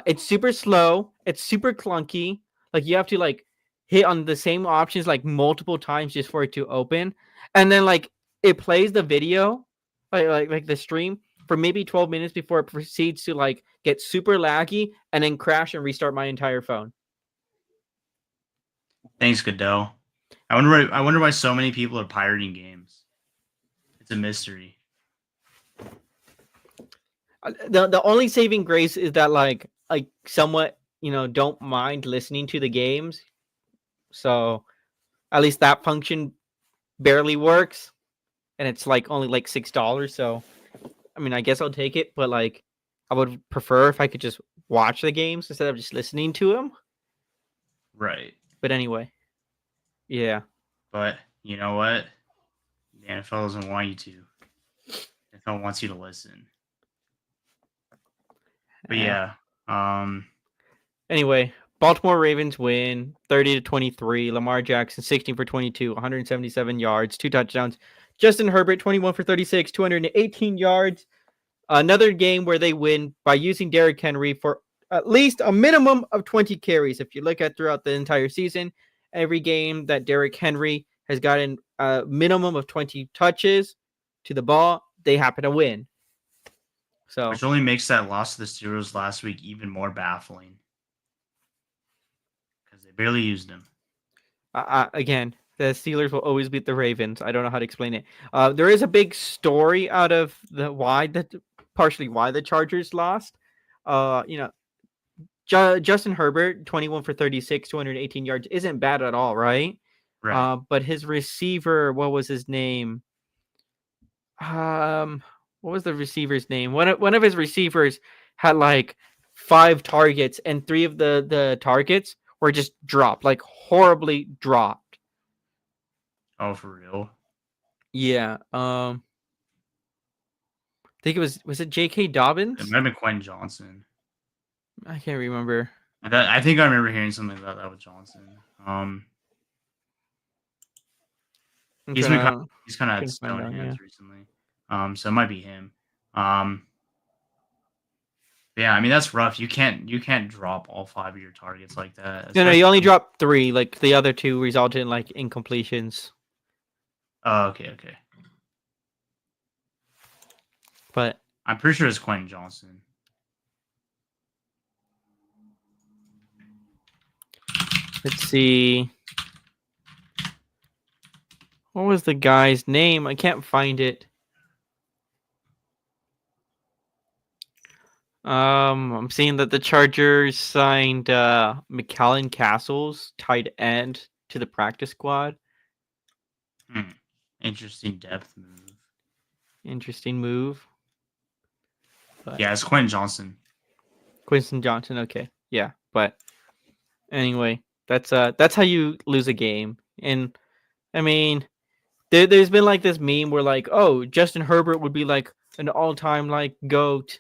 It's super slow. It's super clunky. Like you have to like hit on the same options like multiple times just for it to open, and then like it plays the video, like the stream for maybe 12 minutes before it proceeds to like get super laggy and then crash and restart my entire phone. Thanks, Goodell. I wonder why so many people are pirating games. It's a mystery. The only saving grace is that like somewhat don't mind listening to the games, so at least that function barely works, and it's like only like $6. So I mean, I guess I'll take it, but like I would prefer if I could just watch the games instead of just listening to them. Right. But anyway, yeah. But you know what? The NFL doesn't want you to. The NFL wants you to listen. But yeah. Anyway, Baltimore Ravens win 30-23. Lamar Jackson 16 for 22, 177 yards, 2 touchdowns. Justin Herbert 21 for 36, 218 yards. Another game where they win by using Derrick Henry for at least a minimum of 20 carries. If you look at throughout the entire season, every game that Derrick Henry has gotten a minimum of 20 touches to the ball, they happen to win. So, which only makes that loss to the Steelers last week even more baffling because they barely used him. again, the Steelers will always beat the Ravens. I don't know how to explain it. There is a big story out of partially why the Chargers lost. Justin Herbert, 21 for 36, 218 yards, isn't bad at all, right? Right. But his receiver, what was his name? What was the receiver's name? One of his receivers had like 5 targets, and 3 of the targets were just dropped, like horribly dropped. Oh, for real? Yeah. I think was it J.K. Dobbins? It might have been Quentin Johnson. I can't remember. I think I remember hearing something about that with Johnson. He's kind of had stone hands recently. So it might be him. Yeah, I mean that's rough. You can't drop all 5 of your targets like that. No, you only dropped 3. Like the other 2 resulted in like incompletions. Oh, okay. But I'm pretty sure it's Quentin Johnson. let's see. What was the guy's name? I can't find it. I'm seeing that the Chargers signed McAllen Castles, tight end, to the practice squad. Interesting depth move. Interesting move. But yeah, it's Quentin Johnson. Quinton Johnson, okay. Yeah, but anyway, that's how you lose a game. And I mean, there's been like this meme where like, oh, Justin Herbert would be like an all-time like GOAT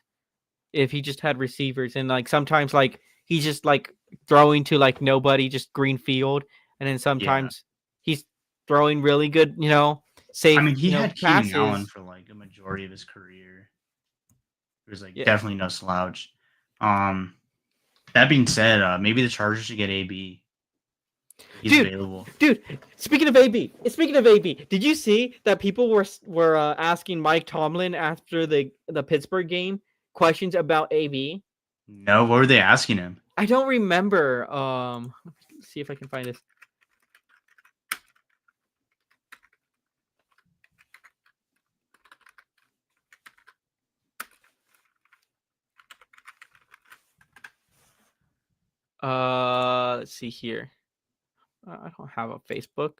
if he just had receivers, and like sometimes like he's just like throwing to like nobody, just green field, and then sometimes he's throwing really good, safe. I mean, he had passes. Keenan Allen for like a majority of his career. He was like definitely no slouch. That being said, maybe the Chargers should get AB. He's available. Dude, speaking of AB, did you see that people were asking Mike Tomlin after the Pittsburgh game questions about AB? No, what were they asking him? I don't remember. Let's see if I can find this. Let's see here. I don't have a Facebook.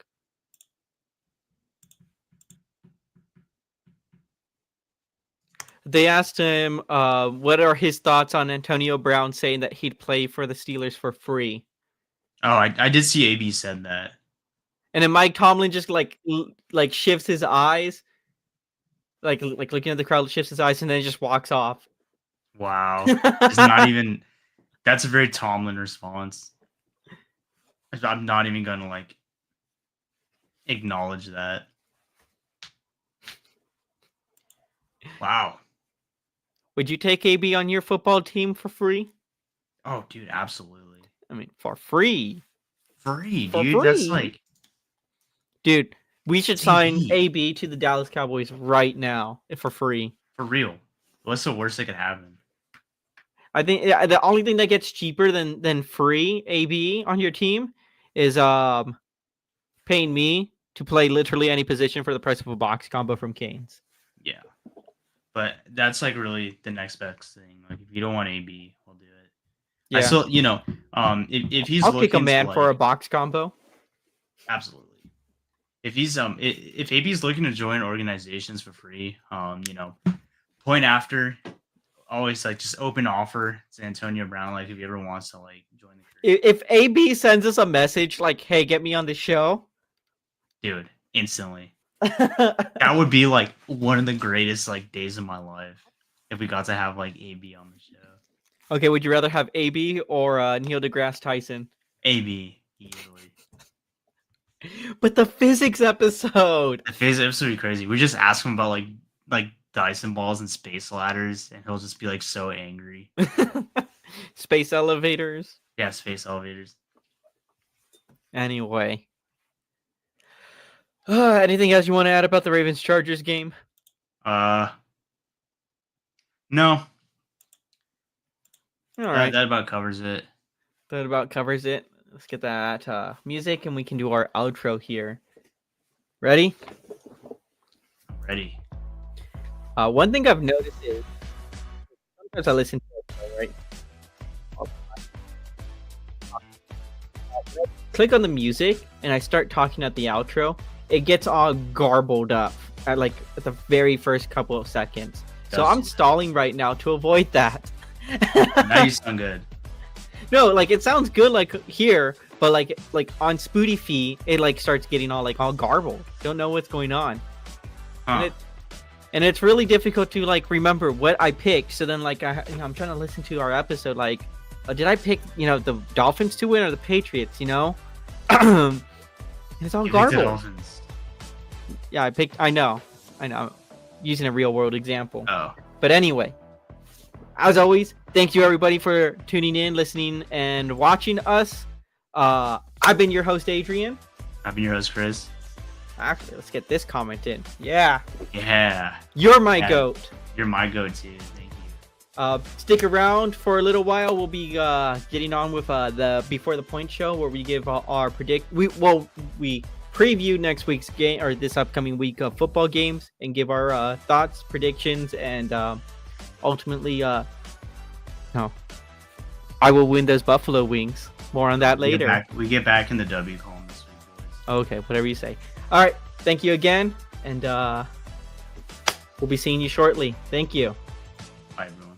They asked him, what are his thoughts on Antonio Brown saying that he'd play for the Steelers for free? Oh, I did see AB said that. And then Mike Tomlin just like shifts his eyes, like looking at the crowd, shifts his eyes, and then he just walks off. Wow, it's not even. That's a very Tomlin response. I'm not even gonna like acknowledge that. Wow. Would you take AB on your football team for free? Oh, dude, absolutely. I mean, for free. Free, For dude. That's free? like, Dude, we should sign TV. AB to the Dallas Cowboys right now for free. For real. What's the worst that could happen? I think the only thing that gets cheaper than free AB on your team is paying me to play literally any position for the price of a box combo from Canes. Yeah. But that's like really the next best thing. Like if you don't want AB, we'll do it. Yeah. I still, if he's I'll looking kick a man to, for a like, box combo. absolutely. If he's if AB's looking to join organizations for free, point after, always like just open offer to Antonio Brown. Like if he ever wants to like join the crew. If AB sends us a message like, "Hey, get me on the show," Dude, instantly. That would be like one of the greatest like days of my life if we got to have like AB on the show. Okay, would you rather have AB or Neil deGrasse Tyson? AB easily. But the physics episode. The physics episode would be crazy. We just ask him about like Dyson balls and space ladders, and he'll just be like so angry. Space elevators. Yeah, space elevators. Anyway. Anything else you want to add about the Ravens Chargers game? No. All right. That about covers it. That about covers it. Let's get that music and we can do our outro here. Ready? I'm ready. One thing I've noticed is sometimes I listen to it, right? Click on the music and I start talking at the outro. It gets all garbled up at the very first couple of seconds. So I'm stalling right now to avoid that. Now you sound good. No, like it sounds good like here, but like on Spotify, it starts getting all garbled. Don't know what's going on. Huh. And it's really difficult to remember what I picked. So then I'm trying to listen to our episode did I pick the Dolphins to win or the Patriots, It's all You picked the garbled. Dolphins. Yeah, I know. I'm using a real world example. Oh. But anyway, as always, thank you everybody for tuning in, listening, and watching us. I've been your host, Adrian. I've been your host, Chris. Actually, let's get this comment in. Yeah. Yeah. You're my goat. You're my go-to. Thank you. Stick around for a little while. We'll be getting on with the Before the Point show where we give our we preview next week's game or this upcoming week of football games and give our thoughts, predictions, and ultimately I will win those buffalo wings. More on that later. We get back in the W column this week, boys. Okay, whatever you say. All right, thank you again, and we'll be seeing you shortly. Thank you. Bye, everyone.